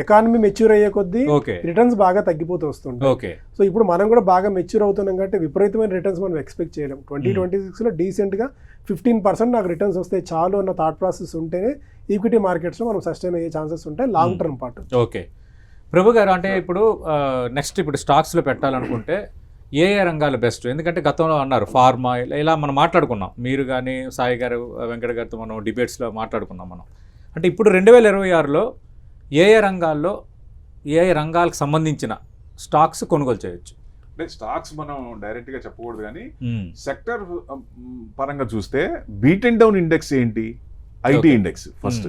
ఎకానమీ మెచ్యూర్ అయ్యే కొద్దీ రిటర్న్స్ బాగా తగ్గిపోతూ వస్తుంటాయి. సో ఇప్పుడు మనం కూడా బాగా మెచ్యూర్ అవుతున్నాం కాబట్టి విపరీతమైన రిటర్న్స్ మనం ఎక్స్పెక్ట్ చేయలేం. 2026లో డీసెంట్గా 15% నాకు రిటర్న్స్ వస్తే చాలు అన్న థాట్ ప్రాసెస్ ఉంటేనే ఈక్విటీ మార్కెట్స్లో మనం సస్టైన్ అయ్యే ఛాన్సెస్ ఉంటాయి లాంగ్ టర్మ్ పాటు. ప్రభు గారు, అంటే ఇప్పుడు నెక్స్ట్ ఇప్పుడు స్టాక్స్లో పెట్టాలనుకుంటే ఏ రంగాలు బెస్ట్? ఎందుకంటే గతంలో అన్నారు ఫార్మా, ఇలా మనం మాట్లాడుకున్నాం, మీరు కానీ సాయి గారు, వెంకట గారితో మనం డిబేట్స్లో మాట్లాడుకున్నాం మనం. అంటే ఇప్పుడు 2026లో ఏ రంగాల్లో ఏ రంగాలకు సంబంధించిన స్టాక్స్ కొనుగోలు చేయొచ్చు? అంటే స్టాక్స్ మనం డైరెక్ట్గా చెప్పకూడదు, కానీ సెక్టర్ పరంగా చూస్తే బీట్ అండ్ డౌన్ ఇండెక్స్ ఏంటి? ఐటీ ఇండెక్స్ ఫస్ట్,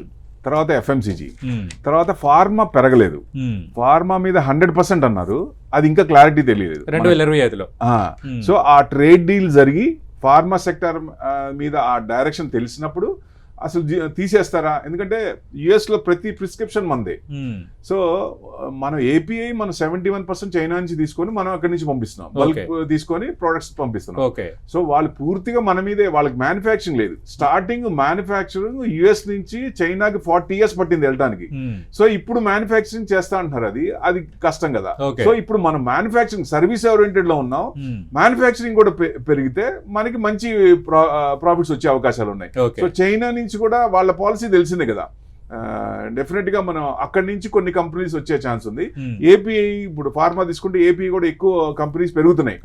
తర్వాత ఎఫ్ఎంసీజీ, తర్వాత ఫార్మా పెరగలేదు. ఫార్మా మీద 100% అన్నారు, అది ఇంకా క్లారిటీ తెలియలేదు 2025లో. సో ఆ ట్రేడ్ డీల్ జరిగి ఫార్మా సెక్టర్ మీద ఆ డైరెక్షన్ తెలిసినప్పుడు అసలు తీసేస్తారా? ఎందుకంటే యుఎస్లో ప్రతి ప్రిస్క్రిప్షన్ మందే. సో మనం ఏపీఐ మనం 71% చైనా నుంచి తీసుకొని మనం అక్కడి నుంచి పంపిస్తున్నాం, బల్క్ తీసుకొని ప్రొడక్ట్స్ పంపిస్తున్నాం. సో వాళ్ళు పూర్తిగా మన మీదే, వాళ్ళకి మ్యానుఫ్యాక్చరింగ్ లేదు. స్టార్టింగ్ మ్యానుఫ్యాక్చరింగ్ యుఎస్ నుంచి చైనాకి 40 years పట్టింది వెళ్ళడానికి. సో ఇప్పుడు మ్యానుఫ్యాక్చరింగ్ చేస్తా అంటున్నారు, అది కష్టం కదా. సో ఇప్పుడు మనం మ్యానుఫ్యాక్చరింగ్ సర్వీస్ ఓరియంటెడ్ లో ఉన్నాం. మ్యానుఫ్యాక్చరింగ్ కూడా పెరిగితే మనకి మంచి ప్రాఫిట్స్ వచ్చే అవకాశాలు ఉన్నాయి. సో చైనా నుంచి కూడా వాళ్ళ పాలసీ తెలిసిందే కదా, డెఫినెట్ గా మనం అక్కడి నుంచి కొన్ని కంపెనీస్ వచ్చే ఛాన్స్ ఉంది. ఏపీఐ ఇప్పుడు ఫార్మా తీసుకుంటే ఏపీ కూడా ఎక్కువ కంపెనీస్ పెరుగుతున్నాయి.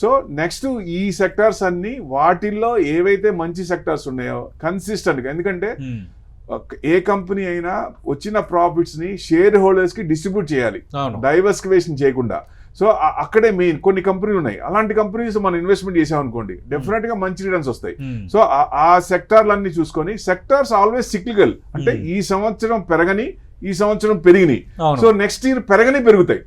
సో నెక్స్ట్ ఈ సెక్టార్స్ అన్ని, వాటిల్లో ఏవైతే మంచి సెక్టార్స్ ఉన్నాయో కన్సిస్టెంట్ గా, ఎందుకంటే ఏ కంపెనీ అయినా వచ్చిన ప్రాఫిట్స్ ని షేర్ హోల్డర్స్ కి డిస్ట్రిబ్యూట్ చేయాలి, డైవర్సిఫికేషన్ చేయకుండా. సో అక్కడే మెయిన్ కొన్ని కంపెనీలు ఉన్నాయి, అలాంటి కంపెనీస్ మనం ఇన్వెస్ట్మెంట్ చేసామనుకోండి డెఫినెట్ గా మంచి రిటర్న్స్ వస్తాయి. సో ఆ సెక్టార్లన్నీ చూసుకొని, సెక్టార్స్ ఆల్వేస్ సిక్లికల్, అంటే ఈ సంవత్సరం పెరగని, ఈ సంవత్సరం పెరిగినాయి, సో నెక్స్ట్ ఇయర్ పెరుగుతాయి.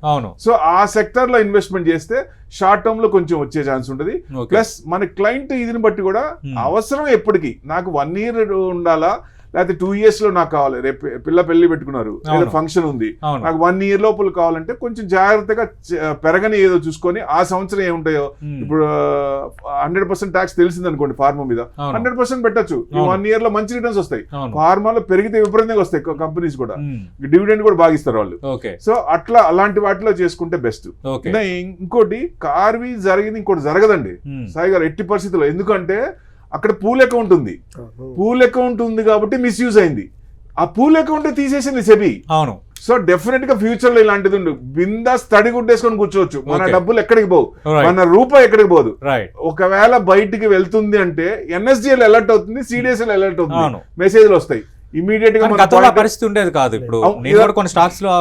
సో ఆ సెక్టర్ లో ఇన్వెస్ట్మెంట్ చేస్తే షార్ట్ టర్మ్ లో కొంచెం వచ్చే ఛాన్స్ ఉంటుంది. ప్లస్ మన క్లయింట్ ఇదిని బట్టి కూడా అవసరం ఎప్పటికీ నాకు 1 year ఉండాలా, లేకపోతే 2 years లో నాకు కావాలి, రేపు పిల్ల పెళ్లి పెట్టుకున్నారు, ఏదో ఫంక్షన్ ఉంది, నాకు 1 year లోపల కావాలంటే కొంచెం జాగ్రత్తగా పెరగని ఏదో చూసుకొని ఆ సంవత్సరం ఏముంటాయో, ఇప్పుడు 100% ట్యాక్స్ తెలిసింది అనుకోండి ఫార్మా మీద, 100% పెట్టచ్చు. 1 year లో మంచి రిటర్న్స్ వస్తాయి. ఫార్మాలో పెరిగితే విపరీతంగా వస్తాయి కంపెనీస్ కూడా, డివిడెండ్ కూడా బాగా ఇస్తారు వాళ్ళు. సో అట్లా అలాంటి వాటిలో చేసుకుంటే బెస్ట్. ఇంకోటి కార్వి జరిగింది, ఇంకోటి జరగదండి సాయి గారు ఎట్టి పరిస్థితుల్లో. ఎందుకంటే అక్కడ పూల్ అకౌంట్ ఉంది, పూల్ అకౌంట్ ఉంది కాబట్టి మిస్యూజ్ అయింది. ఆ పూల్ అకౌంట్ తీసేసింది సెబీ. సో డెఫినెట్ గా ఫ్యూచర్ లో ఇలాంటిది ఉండు, బిందాస్ తడిగుడ్డేసుకొని కూర్చోవచ్చు, మన Okay. డబ్బులు ఎక్కడికి పోవు, Right. మన రూపాయి ఎక్కడికి పోదు. రైట్. ఒకవేళ బయటికి వెళ్తుంది అంటే NSDL అలర్ట్ అవుతుంది, CDSL అలర్ట్ అవును. అవుతుంది, మెసేజ్లు వస్తాయి ఇమీడియట్ గా. కానీ మన గతంలో ఆ point- పరిస్థితి ఉండేది కాదు. ఇప్పుడు అవును, నేను కూడా కొన్ని స్టాక్స్ లో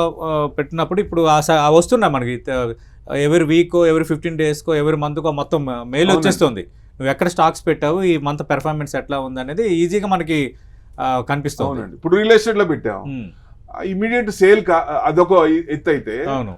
పెట్టినప్పుడు ఇప్పుడు ఆ వస్తున్నాయి మనకి ఎవరి వీక్, ఎవరి 15 డేస్కో, ఎవరి మంత్కో మొత్తం మెయిల్ అవునండి. వచ్చేస్తుంది. నువ్వు ఎక్కడ స్టాక్స్ పెట్టావు, ఈ మంత్ పెర్ఫార్మెన్స్ ఎట్లా ఉంది అనేది ఈజీగా మనకి కనిపిస్తుంది. అవునండి. ఇప్పుడు రియల్ ఎస్టేట్ లో పెట్టాం, ఉమ్, ఇమీడియట్ సేల్ అదొక ఎత్తు అయితే, అవును.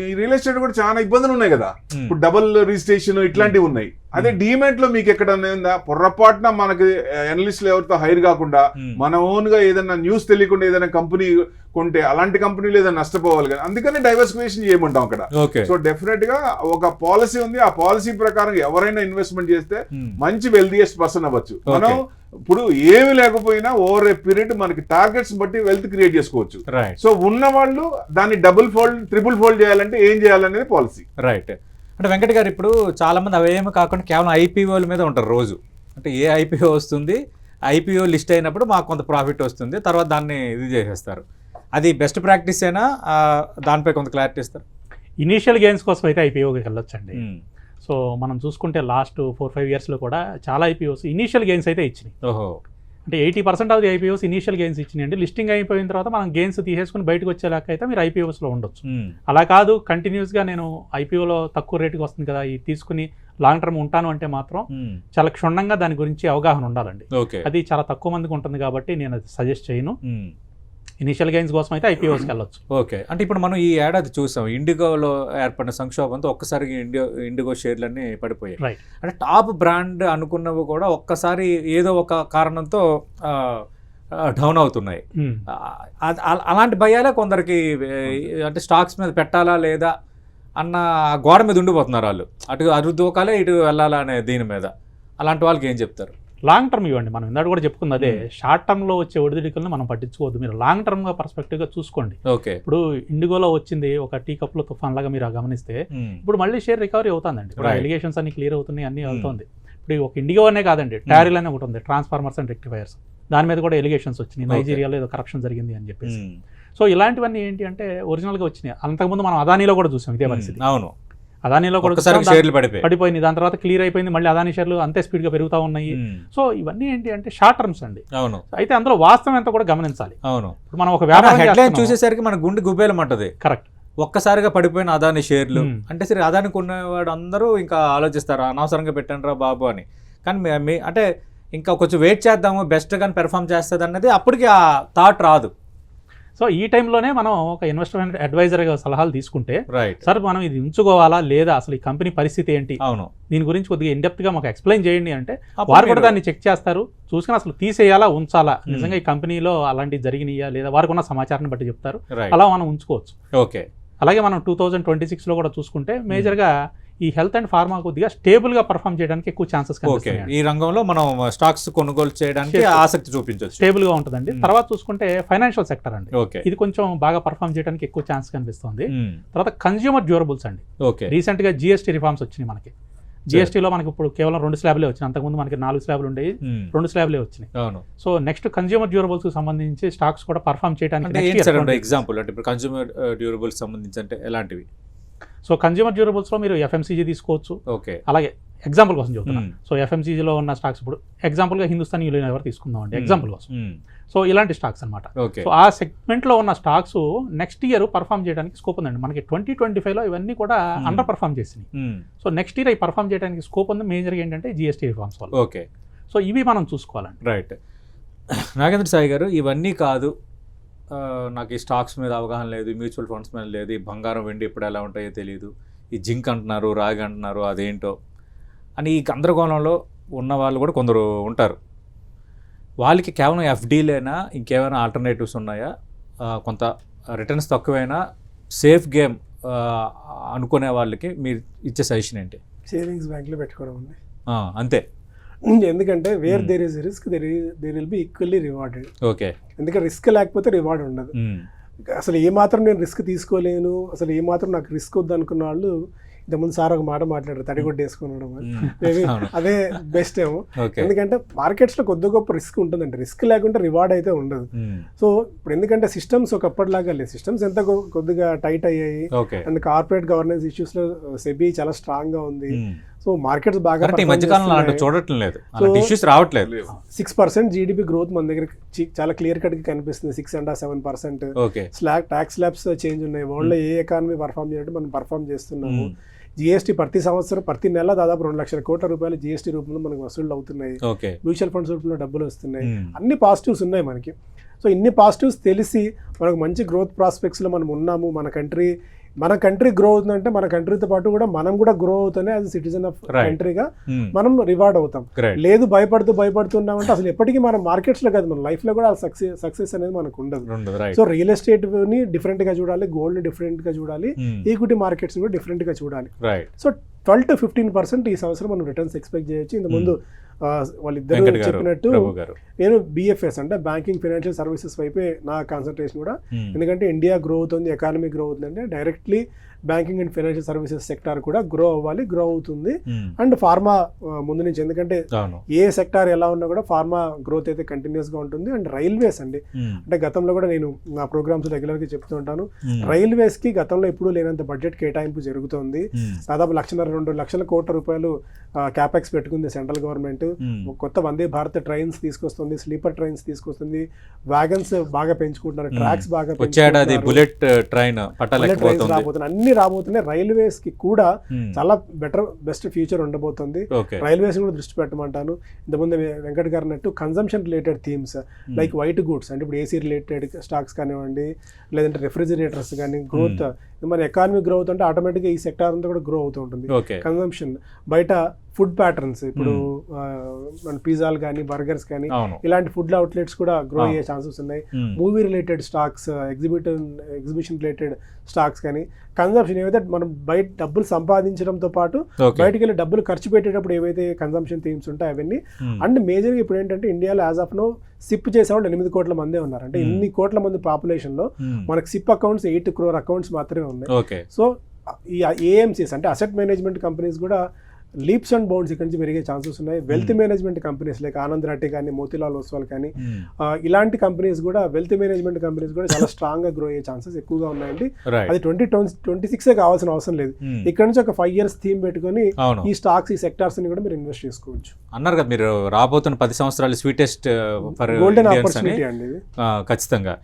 ఈ రియల్ ఎస్టేట్ కూడా చాలా ఇబ్బందులు ఉన్నాయి కదా. ఉమ్, ఇప్పుడు డబుల్ రిజిస్ట్రేషన్ ఇట్లాంటివి ఉన్నాయి. అదే డీమెట్ లో మీకు ఎక్కడ ఉందా, పొరపాటున మనకి అనలిస్టులు ఎవరితో హైర్ కాకుండా ఉమ్, మన ఓన్ గా ఏదైనా న్యూస్ తెలియకుండా ఏదైనా కంపెనీ కొంటే అలాంటి కంపెనీలు ఏదైనా నష్టపోవాలి కదా, అందుకని డైవర్సిఫికేషన్ చేయమంటాం అక్కడ. ఓకే. సో డెఫినెట్ గా ఒక పాలసీ ఉంది, ఆ పాలసీ ప్రకారం ఎవరైనా ఇన్వెస్ట్మెంట్ చేస్తే ఉమ్, మంచి వెల్దియెస్ట్ పర్సన్ అవ్వచ్చు. Okay. మనం ఇప్పుడు ఏమి లేకపోయినా ఓవర్ ఏ పీరియడ్ మనకి టార్గెట్స్ బట్టి వెల్త్ క్రియేట్ చేసుకోవచ్చు. రైట్. సో ఉన్న వాళ్ళు దాన్ని డబుల్ ఫోల్డ్, ట్రిపుల్ ఫోల్డ్ చేయాలంటే ఏం చేయాలనేది పాలసీ. రైట్. అంటే వెంకట్ గారు ఇప్పుడు చాలా మంది అవేమి కాకుండా కేవలం ఐపీఓల మీద ఉంటారు రోజు. అంటే ఏ ఐపీఓ వస్తుంది, ఐపీఓ లిస్ట్ అయినప్పుడు మాకు కొంత ప్రాఫిట్ వస్తుంది, తర్వాత దాన్ని ఇది చేసేస్తారు. అది బెస్ట్ ప్రాక్టీస్ అయినా దానిపై కొంత క్లారిటీ ఇస్తారు. ఇనీషియల్ గెయిన్స్ కోసం అయితే ఐపీఓకి వెళ్ళొచ్చండి. ఉమ్, సో మనం చూసుకుంటే లాస్ట్ 4-5 ఇయర్స్లో కూడా చాలా ఐపీఓస్ ఇనీషియల్ గెయిన్స్ అయితే ఇచ్చినాయి. ఓహో. అంటే 80% of the IPOs initial gains ఇచ్చినాయి అండి. లిస్టింగ్ అయిపోయిన తర్వాత మనం గెయిన్స్ తీసేసుకుని బయటకు వచ్చేలాక అయితే మీరు ఐపీఓస్లో ఉండొచ్చు. ఉమ్, అలా కాదు కంటిన్యూస్గా నేను ఐపీఓలో తక్కువ రేటుకి వస్తుంది కదా ఇది తీసుకుని లాంగ్ టర్మ్ ఉంటాను అంటే మాత్రం ఉమ్, చాలా క్షుణ్ణంగా దాని గురించి అవగాహన ఉండాలండి. ఓకే. అది చాలా తక్కువ మందికి ఉంటుంది కాబట్టి నేను అది సజెస్ట్ చేయను. ఉమ్, ఇనిషియల్ గెయిన్స్ కోసం అయితే ఐపీఓస్కి వెళ్ళొచ్చు. ఓకే. అంటే ఇప్పుడు మనం ఈ ఏడాది చూసాం ఇండిగోలో ఏర్పడిన సంక్షోభంతో ఒక్కసారిగా ఇండిగో షేర్లన్నీ పడిపోయాయి. రైట్. అంటే టాప్ బ్రాండ్ అనుకున్నవి కూడా ఒక్కసారి ఏదో ఒక కారణంతో డౌన్ అవుతున్నాయి. మ్మ్. అలాంటి భయాలే కొందరికి అంటే స్టాక్స్ మీద పెట్టాలా లేదా అన్న గోడ మీద ఉండిపోతున్నారు వాళ్ళు. అటు దూకాలే ఇటు వెళ్ళాలా అనే దీని మీద. అలాంటి వాళ్ళకి ఏం చెప్తారు? లాంగ్ టర్మ్ ఇవ్వండి. మనం ఇందాక కూడా చెప్పుకుంది అదే, షార్ట్ టర్మ్లో వచ్చే ఒడిదుడుకులను మనం పట్టించుకోవద్దు. మీరు లాంగ్ టర్మ్గా పర్స్పెక్టివ్గా చూసుకోండి. ఓకే. ఇప్పుడు ఇండిగోలో వచ్చింది ఒక టీ కప్లో తుఫాన్ లాగా మీరు గమనిస్తే ఉమ్, ఇప్పుడు మళ్ళీ షేర్ రికవరీ అవుతుందండి. ఇప్పుడు Right. ఎలిగేషన్స్ అన్ని క్లియర్ అవుతున్నాయి, అన్నీ అవుతుంది. ఇప్పుడు ఒక ఇండిగో అనే కాదండి, టారిల్ అనే ఒకటి ఉంది, ట్రాన్స్ఫార్మర్స్ అండ్ రెక్టిఫైర్స్, దాని మీద కూడా ఎలిగేషన్స్ వచ్చినాయి. Okay. నైజీరియాలో ఏదో కరప్షన్ జరిగింది అని చెప్పేసి. ఉమ్, సో ఇలాంటివన్నీ ఏంటి అంటే ఒరిజినల్గా వచ్చినాయి. అంతకుముందు మనం అదానీలో కూడా చూసాం ఇదే పరిస్థితి. అవును. అదానీలో కూడా ఒక్కసారి చూసాం, షేర్లు పడిపోయి పడిపోయింది. దాని తర్వాత క్లియర్ అయిపోయింది, మళ్ళీ అదానీ షేర్లు అంతే స్పీడ్గా పెరుగుతూ ఉన్నాయి. ఉమ్, సో ఇవన్నీ ఏంటి అంటే షార్ట్ టర్మ్స్ అండి. అవును. అయితే అందులో వాస్తవం ఎంత కూడా గమనించాలి. అవును. ఇప్పుడు మనం ఒక వ్యాపారం హెడ్లైన్ చూసేసరికి మన గుండె గుబ్బేలమంటది. కరెక్ట్. ఒక్కసారిగా పడిపోయిన అదాని షేర్లు Hmm. అంటే సరే అదాని కొనేవాడు అందరూ ఇంకా ఆలోచిస్తారు అనవసరంగా పెట్టండిరా బాబు అని. కానీ అంటే ఇంకా కొంచెం వెయిట్ చేద్దాము, బెస్ట్ గాని పెర్ఫామ్ చేస్తుంది అన్నది అప్పటికి ఆ థాట్ రాదు. సో ఈ టైంలోనే మనం ఒక ఇన్వెస్ట్మెంట్ అడ్వైజర్గా సలహాలు తీసుకుంటే, రైట్. సార్ మనం ఇది ఉంచుకోవాలా లేదా, అసలు ఈ కంపెనీ పరిస్థితి ఏంటి, అవును. దీని గురించి కొద్దిగా ఇన్డెప్త్గా మాకు ఎక్స్ప్లెయిన్ చేయండి అంటే అప్పుడు వారు కూడా మీరు- దాన్ని చెక్ చేస్తారు, చూసుకుని అసలు తీసేయాలా ఉంచాలా, నిజంగా ఈ కంపెనీలో అలాంటివి జరిగినాయా లేదా వారికి ఉన్న సమాచారాన్ని బట్టి చెప్తారు. రైట్. అలా మనం ఉంచుకోవచ్చు. ఓకే. అలాగే మనం 2026లో కూడా చూసుకుంటే మేజర్గా ఈ హెల్త్ అండ్ ఫార్మా కొద్దిగా స్టేబుల్గా పర్ఫామ్ చేయడానికి ఎక్కువ ఛాన్సెస్ ఓకే. కనిపిస్తున్నాయి. ఈ రంగంలో మనం స్టాక్స్ కొనుగోలు చేయడానికి చేసుకోవచ్చు. ఆసక్తి చూపించవచ్చు. స్టేబుల్గా ఉంటుందండి. తర్వాత చూసుకుంటే ఫైనాన్షియల్ సెక్టర్ అండి, ఓకే. ఇది కొంచెం బాగా పర్ఫామ్ చేయడానికి ఎక్కువ ఛాన్స్ కనిపిస్తుంది. ఉమ్, తర్వాత కన్జ్యూమర్ డ్యూరబుల్స్ అండి. ఓకే. రీసెంట్గా జిఎస్టీ రిఫార్మ్స్ వచ్చినాయి మనకి. జిఎస్టీలో మనకి ఇప్పుడు కేవలం 2 స్లాబ్లే వచ్చినాయి. అంతకుముందు మనకి 4 స్లాబ్లు ఉండేవి, ఉమ్, 2 స్లాబ్లే వచ్చినాయి. అవును. సో నెక్స్ట్ కన్జ్యూమర్ డ్యూరబుల్స్కి సంబంధించి స్టాక్స్ కూడా పర్ఫామ్ చేయడానికి అంటే ఏంటి సార్ ఎగ్జాంపుల్? అంటే ఇప్పుడు కన్స్యూమర్ డ్యూరబుల్స్ సంబంధించి అంటే ఎలాంటివి? సో కన్జ్యూమర్ డ్యూరబుల్స్లో మీరు ఎఫ్ఎంసీజీ తీసుకోవచ్చు. ఓకే. అలాగే ఎగ్జాంపుల్ కోసం చెప్తున్నా. ఉమ్, సో ఎఫ్ఎంసీజీలో ఉన్న స్టాక్స్ ఇప్పుడు ఎగ్జాంపుల్గా హిందుస్థాన్ యూనిలివర్ తీసుకుందాం అండి ఎగ్జాంపుల్ కోసం. ఉమ్, సో ఇలాంటి స్టాక్స్ అనమాట. ఓకే. సో ఆ సెగ్మెంట్లో ఉన్న స్టాక్స్ నెక్స్ట్ ఇయర్ పర్ఫామ్ చేయడానికి స్కోప్ ఉందండి. మనకి 2025లో ఇవన్నీ కూడా అండర్ పర్ఫామ్ చేసినాయి. ఉమ్, సో నెక్స్ట్ ఇయర్ అవి పర్ఫామ్ చేయడానికి స్కోప్ ఉంది. మేజర్గా ఏంటంటే జిఎస్టీ రిఫార్మ్స్ వల్ల. ఓకే. సో ఇవి మనం చూసుకోవాలండి. రైట్. నాగేంద్ర సాయి గారు, ఇవన్నీ కాదు నాకు ఈ స్టాక్స్ మీద అవగాహన లేదు, మ్యూచువల్ ఫండ్స్ మీద లేదు, ఈ బంగారం వెండి ఇప్పుడు ఎలా ఉంటాయో తెలియదు, ఈ జింక్ అంటున్నారు, రాగి అంటున్నారు, అదేంటో అని ఈ గందరగోళంలో ఉన్న వాళ్ళు కూడా కొందరు ఉంటారు. వాళ్ళకి కేవలం ఎఫ్డీలేనా, ఇంకేమైనా ఆల్టర్నేటివ్స్ ఉన్నాయా? కొంత రిటర్న్స్ తక్కువైనా సేఫ్ గేమ్ అనుకునే వాళ్ళకి మీరు ఇచ్చే సజెషన్ ఏంటి? సేవింగ్స్ బ్యాంక్లో పెట్టుకోవడం ఉంది అంతే. ఎందుకంటే where there is risk there will be equally rewarded. Okay. ఎందుకంటే రిస్క్ లేకపోతే రివార్డ్ ఉండదు. అసలు ఏమాత్రం నేను రిస్క్ తీసుకోలేను, అసలు ఏమాత్రం నాకు రిస్క్ వద్దు అనుకున్న వాళ్ళు ఇంతకుముందు సార్ ఒక మాట మాట్లాడారు, తడిగొడ్డేసుకున్నాడు మేబీ అదే బెస్ట్ ఏమో. ఎందుకంటే మార్కెట్స్లో కొద్ది గొప్ప రిస్క్ ఉంటుందండి, రిస్క్ లేకుంటే రివార్డ్ అయితే ఉండదు. సో ఇప్పుడు ఎందుకంటే సిస్టమ్స్ ఒకప్పటిలాగా లేదు, సిస్టమ్స్ ఎంత కొద్దిగా టైట్ అయ్యాయి అండ్ కార్పొరేట్ గవర్నెన్స్ ఇష్యూస్లో సెబీ చాలా స్ట్రాంగ్ గా ఉంది. సో మార్కెట్స్ బాగా చూడటం లేదు, ఇష్యూస్ రావట్లేదు. 6% జీడిపి గ్రోత్ మన దగ్గర చాలా క్లియర్ కట్ గా కనిపిస్తుంది, 6.7%. ట్యాక్స్ స్లాబ్స్ చేంజ్ ఉన్నాయి, వరల్డ్ లో ఏ ఎకానమీ పర్ఫామ్ చేయాలంటే మనం పర్ఫామ్ చేస్తున్నాము. జిఎస్టీ ప్రతి సంవత్సరం ప్రతి నెల దాదాపు 2 లక్షల కోట్ల రూపాయలు జిఎస్టీ రూపంలో మనకు వసూళ్లు అవుతున్నాయి, మ్యూచువల్ ఫండ్స్ రూపంలో డబ్బులు వస్తున్నాయి, అన్ని పాజిటివ్స్ ఉన్నాయి మనకి. సో ఇన్ని పాజిటివ్స్ తెలిసి మనకు మంచి గ్రోత్ ప్రాస్పెక్ట్స్లో మనం ఉన్నాము, మన కంట్రీ గ్రో అవుతుందంటే మన కంట్రీతో పాటు కూడా మనం కూడా గ్రో అవుతానే యాజ్ సిటిజన్ ఆఫ్ కంట్రీగా మనం రివార్డ్ అవుతాం. లేదు భయపడుతున్నామంటే అసలు ఎప్పటికీ మనం మార్కెట్స్ లో కాదు, మన లైఫ్ లో కూడా సక్సెస్ అనేది మనకు ఉండదు. సో రియల్ ఎస్టేట్ ని డిఫరెంట్ గా చూడాలి, గోల్డ్ ని డిఫరెంట్ గా చూడాలి, ఈక్విటీ మార్కెట్స్ ని కూడా డిఫరెంట్ గా చూడాలి. సో 12 to 15% ఈ సంవత్సరం మనం రిటర్న్స్ ఎక్స్పెక్ట్ చేయొచ్చు. ఇంత ముందు వాళ్ళిద్దరు చెప్పినట్టు నేను BFS అంటే బ్యాంకింగ్ ఫైనాన్షియల్ సర్వీసెస్ వైపే నా కాన్సన్ట్రేషన్ కూడా. ఎందుకంటే ఇండియా గ్రో అవుతుంది, ఎకానమీ గ్రో అవుతుంది అంటే directly banking and financial services sector కూడా గ్రో అవ్వాలి, గ్రో అవుతుంది. అండ్ ఫార్మా ముందు నుంచి, ఎందుకంటే ఏ సెక్టార్ ఎలా ఉన్నా కూడా ఫార్మా గ్రోత్ అయితే కంటిన్యూస్ గా ఉంటుంది. అండ్ రైల్వేస్ అండి, అంటే గతంలో కూడా నేను నా ప్రోగ్రామ్స్ రెగ్యులర్ గా చెప్తూ ఉంటాను, రైల్వేస్ కి గతంలో ఎప్పుడూ లేనంత బడ్జెట్ కేటాయింపు జరుగుతుంది. దాదాపు 1.5-2 లక్షల కోట్ల రూపాయలు క్యాపెక్స్ పెట్టుకుంది సెంట్రల్ గవర్నమెంట్. కొత్త వందే భారత్ ట్రైన్స్ తీసుకొస్తుంది, స్లీపర్ ట్రైన్స్ తీసుకొస్తుంది, వ్యాగన్స్ బాగా పెంచుకుంటున్నారు, ట్రాక్స్ బాగా బుల్లెట్ ట్రైన్ అన్ని రాబోతున్నాయి. రైల్వేస్ కి కూడా చాలా బెస్ట్ ఫ్యూచర్ ఉండబోతుంది. రైల్వేస్ కూడా దృష్టి పెట్టమంటాను. ఇంతకుముందు వెంకట్ గారు అన్నట్టు consumption related themes like white goods అంటే ఇప్పుడు ఏసీ రిలేటెడ్ స్టాక్స్ కానివ్వండి, లేదంటే రెఫ్రిజిరేటర్స్ కానీ, గ్రోత్ మన ఎకానమీ గ్రోత్ అంటే ఆటోమేటిక్గా ఈ సెక్టార్ అంతా కూడా గ్రో అవుతూ ఉంటుంది. కన్సంప్షన్ బయట ఫుడ్ ప్యాటర్న్స్, ఇప్పుడు మన పిజ్జాలు కానీ, బర్గర్స్ కానీ, ఇలాంటి ఫుడ్ అవుట్లెట్స్ కూడా గ్రో అయ్యే ఛాన్సెస్ ఉన్నాయి. Movie related stocks, exhibition related stocks కానీ, కన్సంప్షన్ ఏవైతే మనం బయట డబ్బులు సంపాదించడంతో పాటు బయటకు వెళ్ళి డబ్బులు ఖర్చు పెట్టేటప్పుడు ఏవైతే కన్సంప్షన్ థీమ్స్ ఉంటాయి అవన్నీ. అండ్ మేజర్గా ఇప్పుడు ఏంటంటే ఇండియాలో యాజ్ ఆఫ్ నో సిప్ చేసేవాళ్ళు 8 కోట్ల మందే ఉన్నారు. అంటే ఇన్ని కోట్ల మంది పాపులేషన్ లో మనకి సిప్ అకౌంట్స్ 8 crore అకౌంట్స్ మాత్రమే ఉన్నాయి. సో ఈ AMCs అంటే అసెట్ మేనేజ్మెంట్ కంపెనీస్ కూడా లీప్స్ అండ్ బౌండ్స్ ఇక్కడ నుంచి పెరిగే ఛాన్సెస్ ఉన్నాయి. Wealth management companies like Anand Rathi కానీ, మోతీలాల్ ఓస్వాల్ కానీ, ఇలాంటి కంపెనీస్ కూడా, వెల్త్ మేనేజ్మెంట్ కంపెనీస్ కూడా చాలా స్ట్రాంగ్ గా గ్రో అయ్యే ఛాన్సెస్ ఎక్కువగా ఉన్నాయండి. అది 2026 కావాల్సిన అవసరం లేదు. ఇక్కడ నుంచి ఒక 5 years థీమ్ పెట్టుకొని ఈ స్టాక్స్, ఈ సెక్టార్స్ ని కూడా మీరు ఇన్వెస్ట్ చేసుకోవచ్చు. అన్నారు కదా మీరు రాబోతున్న 10 సంవత్సరాలు స్వీటెస్ట్ గోల్డెన్ ఆపర్చునిటీ అండి ఇది. ఖచ్చితంగా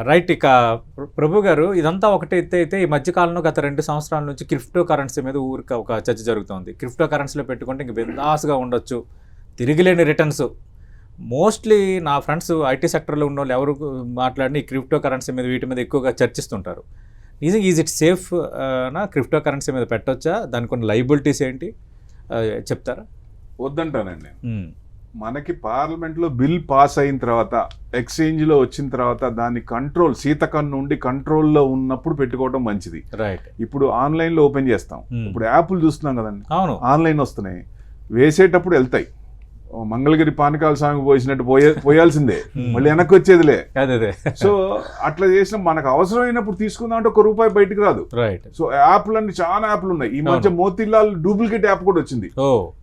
రైట్. ఇక ప్రభు గారు, ఇదంతా ఒకటి అయితే ఈ మధ్యకాలంలో గత 2 సంవత్సరాల నుంచి క్రిప్టో కరెన్సీ మీద ఊరికి ఒక చర్చ జరుగుతుంది. క్రిప్టో కరెన్సీలో పెట్టుకుంటే ఇంక బిందాస్గా ఉండొచ్చు, తిరిగిలేని రిటర్న్స్. మోస్ట్లీ నా ఫ్రెండ్స్ IT సెక్టర్లో ఉన్న వాళ్ళు ఎవరు మాట్లాడిన ఈ క్రిప్టో కరెన్సీ మీద వీటి మీద ఎక్కువగా చర్చిస్తుంటారు. ఈజ్ ఇట్ సేఫ్ నా క్రిప్టో కరెన్సీ మీద పెట్టొచ్చా? దానికి కొన్ని లైబిలిటీస్ ఏంటి చెప్తారా? వద్దంటానండి. మనకి పార్లమెంట్లో బిల్ పాస్ అయిన తర్వాత, ఎక్స్చేంజ్లో వచ్చిన తర్వాత దాన్ని కంట్రోల్, శీతకం నుండి కంట్రోల్లో ఉన్నప్పుడు పెట్టుకోవడం మంచిది. రైట్. ఇప్పుడు ఆన్లైన్లో ఓపెన్ చేస్తాం, ఇప్పుడు యాప్లు చూస్తున్నాం కదండి, ఆన్లైన్ వస్తున్నాయి, వేసేటప్పుడు వెళ్తాయి. మంగళగిరి పానకాల స్వామి పోసినట్టు పోయాల్సిందే, మళ్ళీ వెనక్కి వచ్చేదిలే. సో అట్లా చేసిన మనకు అవసరమైనప్పుడు తీసుకుందాం అంటే ₹1 బయటకు రాదు. సో యాప్లన్నీ చాలా యాప్లు ఉన్నాయి. ఈ మధ్య మోతీలాల్ డూప్లికేట్ యాప్ కూడా వచ్చింది,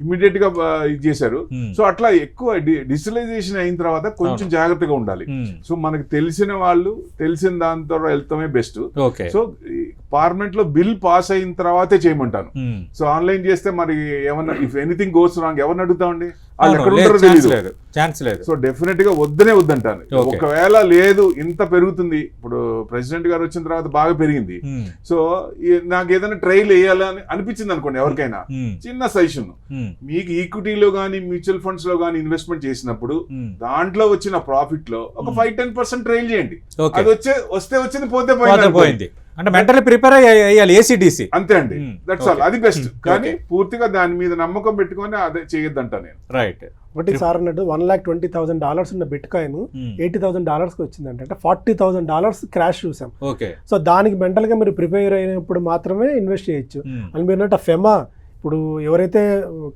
ఇమీడియట్ గా ఇది చేశారు. సో అట్లా ఎక్కువ డిజిటలైజేషన్ అయిన తర్వాత కొంచెం జాగ్రత్తగా ఉండాలి. సో మనకు తెలిసిన వాళ్ళు తెలిసిన దాంతో వెళ్తామే బెస్ట్. సో పార్లమెంట్ లో బిల్ పాస్ అయిన తర్వాతే చేయమంటాను. సో ఆన్లైన్ చేస్తే మరి ఏమన్నా ఇఫ్ ఎనీథింగ్ గోస్ రాంగ్ ఎవరిని అడుగుతామండి? వాళ్ళు ఎక్కడ ఉంటారో తెలియదు. సో డెఫినెట్ గా వద్దంటాను. ఒకవేళ లేదు ఇంత పెరుగుతుంది, ఇప్పుడు ప్రెసిడెంట్ గారు వచ్చిన తర్వాత బాగా పెరిగింది, సో నాకు ఏదైనా ట్రైల్ వేయాలని అనిపించింది అనుకోండి ఎవరికైనా, చిన్న సజెషన్, మీకు ఈక్విటీలో గానీ మ్యూచువల్ ఫండ్స్ లో గానీ ఇన్వెస్ట్మెంట్ చేసినప్పుడు దాంట్లో వచ్చిన ప్రాఫిట్ లో ఒక 5-10% ట్రైల్ చేయండి. అది వస్తే వచ్చింది, పోతే పోయింది. అంటే మెంటల్లీ ప్రిపేర్ అయ్యాలి, ACDC అంతే అండి. దట్స్ ఆల్, అది బెస్ట్. కానీ పూర్తిగా దాని మీద నమ్మకం పెట్టుకొని అదే చేయొద్దంట నేను. రైట్. ఒకటి సార్ అన్నట్టు $1,20,000 ఉన్న బిట్ కాయిన్ $80,000 వచ్చిందంటే, అంటే $40,000 క్రాష్ చూసాం. సో దానికి మెంటల్ గా మీరు ప్రిపేర్ అయినప్పుడు మాత్రమే ఇన్వెస్ట్ చేయొచ్చు. అని మీరు అన్నట్టు ఫెమా ఇప్పుడు ఎవరైతే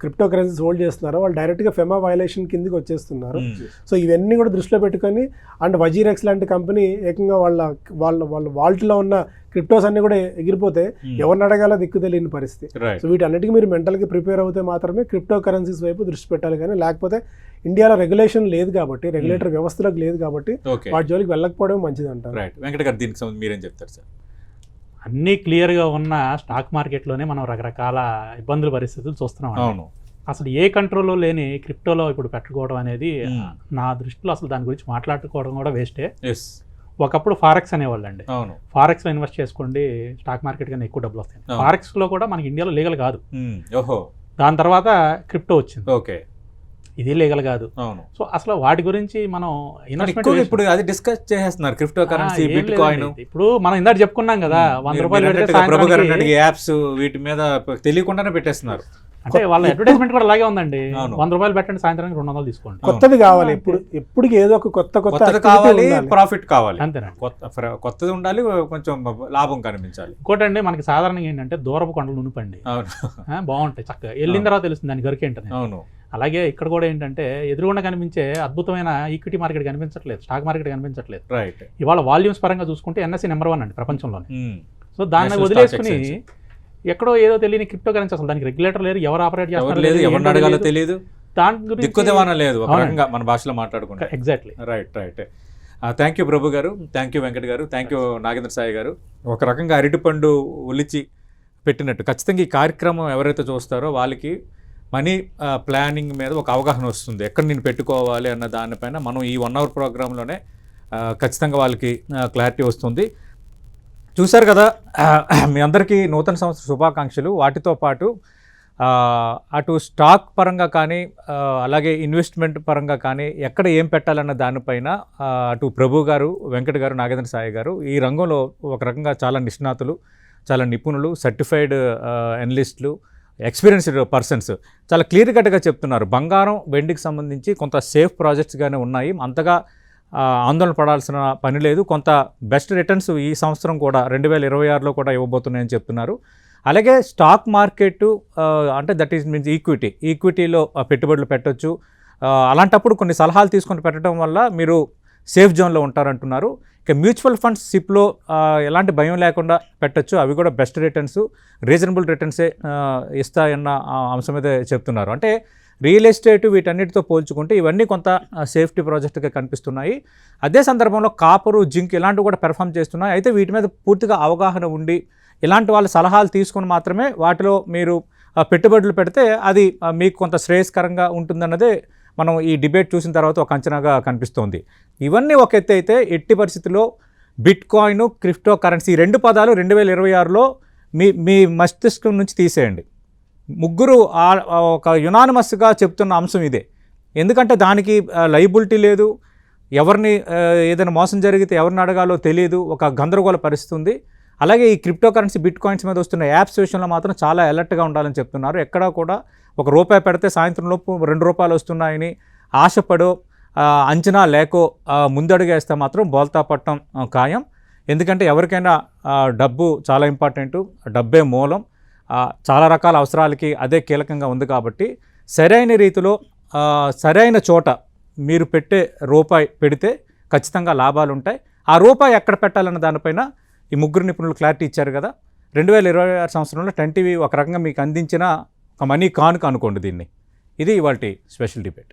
క్రిప్టో కరెన్సీస్ హోల్డ్ చేస్తున్నారో వాళ్ళు డైరెక్ట్గా ఫెమా వైలేషన్ కిందకి వచ్చేస్తున్నారు. సో ఇవన్నీ కూడా దృష్టిలో పెట్టుకొని అండ్ వజీరెక్స్ లాంటి కంపెనీ ఏకంగా వాళ్ళ వాల్ట్లో ఉన్న క్రిప్టోస్ అన్ని కూడా ఎగిరిపోతే ఎవరిని అడగాలో దిక్కు తెలియని పరిస్థితి. సో వీటన్నిటికీ మీరు మెంటల్గా ప్రిపేర్ అవుతే మాత్రమే క్రిప్టో కరెన్సీస్ వైపు దృష్టి పెట్టాలి, కానీ లేకపోతే ఇండియాలో రెగ్యులేషన్ లేదు కాబట్టి, రెగ్యులేటర్ వ్యవస్థలకు లేదు కాబట్టి వాటి జోలికి వెళ్ళకపోవడం మంచిది అంటారు. వెంకట గారు దీనికి సంబంధించి మీరేం చెప్తారు సార్? అన్నీ క్లియర్గా ఉన్న స్టాక్ మార్కెట్లోనే మనం రకరకాల ఇబ్బందుల పరిస్థితులు చూస్తున్నాం. అవును, అసలు ఏ కంట్రోల్లో లేని క్రిప్టోలో ఇప్పుడు పెట్టుకోవడం అనేది నా దృష్టిలో అసలు దాని గురించి మాట్లాడుకోవడం కూడా వేస్టే. ఒకప్పుడు ఫారెక్స్ అనేవాళ్ళు అండి, అవును, ఫారెక్స్లో ఇన్వెస్ట్ చేసుకోండి స్టాక్ మార్కెట్ కన్నా ఎక్కువ డబ్బులు వస్తాయి. ఫారెక్స్లో కూడా మనకి ఇండియాలో లీగల్ కాదు. ఓహో, దాని తర్వాత క్రిప్టో వచ్చింది, ఓకే, ఇది లీగల్ కాదు. అవును. సో అసలు వాటి గురించి మనం ఇన్వెస్ట్మెంట్ ఇప్పుడు అది డిస్కస్ చేస్తున్నారు, క్రిప్టో కరెన్సీ, బిట్ కాయిన్. ఇప్పుడు మనం ఇందాక చెప్పుకున్నాం కదా, 100 రూపాయలు పెడితే సాయంత్రానికి యాప్స్ వీటి మీద తెలియకుండానే పెట్టేస్తున్నారు. అంటే వాళ్ళ అడ్వర్టైజ్మెంట్ కూడా అలాగే ఉందండి, 100 రూపాయలు పెట్టండి సాయంత్రానికి 200 తీసుకోండి. కొత్తది కావాలి, ఎప్పటికి ఏదో ఒక కొత్త కావాలి, ప్రాఫిట్ కావాలి, అంతేనండి. కొత్తది ఉండాలి, కొంచెం లాభం కనిపించాలి. ఇంకోటండి మనకి సాధారణంగా ఏంటంటే దూరపు కొండలు నునుపండి బాగుంటాయి, చక్కగా వెళ్ళిన తర్వాత తెలుస్తుంది దాని గరికేంటని. అవును, అలాగే ఇక్కడ కూడా ఏంటంటే ఎదురుగుండా కనిపించే అద్భుతమైన ఈక్విటీ మార్కెట్ కనిపించట్లేదు, స్టాక్ మార్కెట్ కనిపించట్లేదు. రైట్. ఇవాళ వాల్యూమ్స్ పరంగా చూసుకుంటే NSE నెంబర్ 1 అండి ప్రపంచంలోనే. సో దాన్ని వదిలేసుకుని ఎక్కడో ఏదో తెలియని క్రిప్టో కరెన్సీ, అసలు దానికి రెగ్యులేటర్ లేదు, ఎవరు ఆపరేట్ చేస్తారు లేదు, ఎవరిని అడగాలో తెలియదు, దాని గురించి దిక్కుదేవాన లేదు, మన భాషలో మాట్లాడుకుంటాం. ఎగ్జాక్ట్లీ. రైట్. థ్యాంక్ యూ ప్రభు గారు, థ్యాంక్ యూ వెంకట్ గారు, థ్యాంక్ యూ నాగేంద్ర సాయి గారు. ఒక రకంగా అరటిపండు ఒలిచి పెట్టినట్టు ఖచ్చితంగా ఈ కార్యక్రమం ఎవరైతే చూస్తారో వాళ్ళకి మనీ ప్లానింగ్ మీద ఒక అవగాహన వస్తుంది, ఎక్కడ నేను పెట్టుకోవాలి అన్న దానిపైన మనం ఈ 1 hour ప్రోగ్రాంలోనే ఖచ్చితంగా వాళ్ళకి క్లారిటీ వస్తుంది. చూశారు కదా, మీ అందరికీ నూతన సంవత్సర శుభాకాంక్షలు. వాటితో పాటు అటు స్టాక్ పరంగా కానీ అలాగే ఇన్వెస్ట్మెంట్ పరంగా కానీ ఎక్కడ ఏం పెట్టాలన్న దానిపైన అటు ప్రభు గారు, వెంకట్ గారు, నాగేంద్ర సాయి గారు ఈ రంగంలో ఒక రకంగా చాలా నిష్ణాతులు, చాలా నిపుణులు, సర్టిఫైడ్ అనలిస్టులు, ఎక్స్పీరియన్స్డ్ పర్సన్స్ చాలా క్లియర్ కట్గా చెప్తున్నారు. బంగారం, వెండికి సంబంధించి కొంత సేఫ్ ప్రాజెక్ట్స్గానే ఉన్నాయి, అంతగా ఆందోళన పడాల్సిన పని లేదు. కొంత బెస్ట్ రిటర్న్స్ ఈ సంవత్సరం కూడా 2026లో కూడా ఇవ్వబోతున్నాయని చెప్తున్నారు. అలాగే స్టాక్ మార్కెట్ అంటే దట్ ఈస్ మీన్స్ ఈక్విటీలో పెట్టుబడులు పెట్టొచ్చు. అలాంటప్పుడు కొన్ని సలహాలు తీసుకొని పెట్టడం వల్ల మీరు సేఫ్ జోన్లో ఉంటారంటున్నారు. ఇక మ్యూచువల్ ఫండ్స్ సిప్లో ఎలాంటి భయం లేకుండా పెట్టచ్చు, అవి కూడా బెస్ట్ రిటర్న్స్, రీజనబుల్ రిటర్న్సే ఇస్తాయన్న అంశం మీద చెప్తున్నారు. అంటే రియల్ ఎస్టేట్ వీటన్నిటితో పోల్చుకుంటే ఇవన్నీ కొంత సేఫ్టీ ప్రాజెక్టుగా కనిపిస్తున్నాయి. అదే సందర్భంలో కాపరు, జింక్ ఇలాంటివి కూడా పెర్ఫామ్ చేస్తున్నాయి. అయితే వీటి మీద పూర్తిగా అవగాహన ఉండి ఇలాంటి వాళ్ళ సలహాలు తీసుకుని మాత్రమే వాటిలో మీరు పెట్టుబడులు పెడితే అది మీకు కొంత శ్రేయస్కరంగా ఉంటుందన్నదే మనం ఈ డిబేట్ చూసిన తర్వాత ఒక అంచనాగా కనిపిస్తోంది. ఇవన్నీ ఒక ఎత్తు అయితే ఎట్టి పరిస్థితుల్లో బిట్ కాయిన్, క్రిప్టో కరెన్సీ 2 పదాలు 2026లో మీ మస్తిష్కం నుంచి తీసేయండి. ముగ్గురు ఒక యునానిమస్గా చెప్తున్న అంశం ఇదే. ఎందుకంటే దానికి లయబిలిటీ లేదు, ఎవరిని ఏదైనా మోసం జరిగితే ఎవరిని అడగాలో తెలియదు, ఒక గందరగోళ పరిస్థితి ఉంది. అలాగే ఈ క్రిప్టో కరెన్సీ, బిట్ కాయిన్స్ మీద వస్తున్న యాప్స్ విషయంలో మాత్రం చాలా అలర్ట్గా ఉండాలని చెప్తున్నారు. ఎక్కడా కూడా ₹1 పెడితే సాయంత్రం లోపు ₹2 వస్తున్నాయని ఆశపడో అంచనా లేకో ముందడుగేస్తే మాత్రం బోల్తా పట్టడం ఖాయం. ఎందుకంటే ఎవరికైనా డబ్బు చాలా ఇంపార్టెంటు, డబ్బే మూలం, చాలా రకాల అవసరాలకి అదే కీలకంగా ఉంది. కాబట్టి సరైన రీతిలో సరైన చోట మీరు పెట్టే రూపాయి పెడితే ఖచ్చితంగా లాభాలు ఉంటాయి. ఆ రూపాయి ఎక్కడ పెట్టాలన్న దానిపైన ఈ ముగ్గురు నిపుణులు క్లారిటీ ఇచ్చారు కదా. 2026 సంవత్సరంలో 10 TV ఒక రకంగా మీకు అందించిన ఒక మనీ కానుక అనుకోండి దీన్ని. ఇది ఇవాల్టి స్పెషల్ డిబేట్.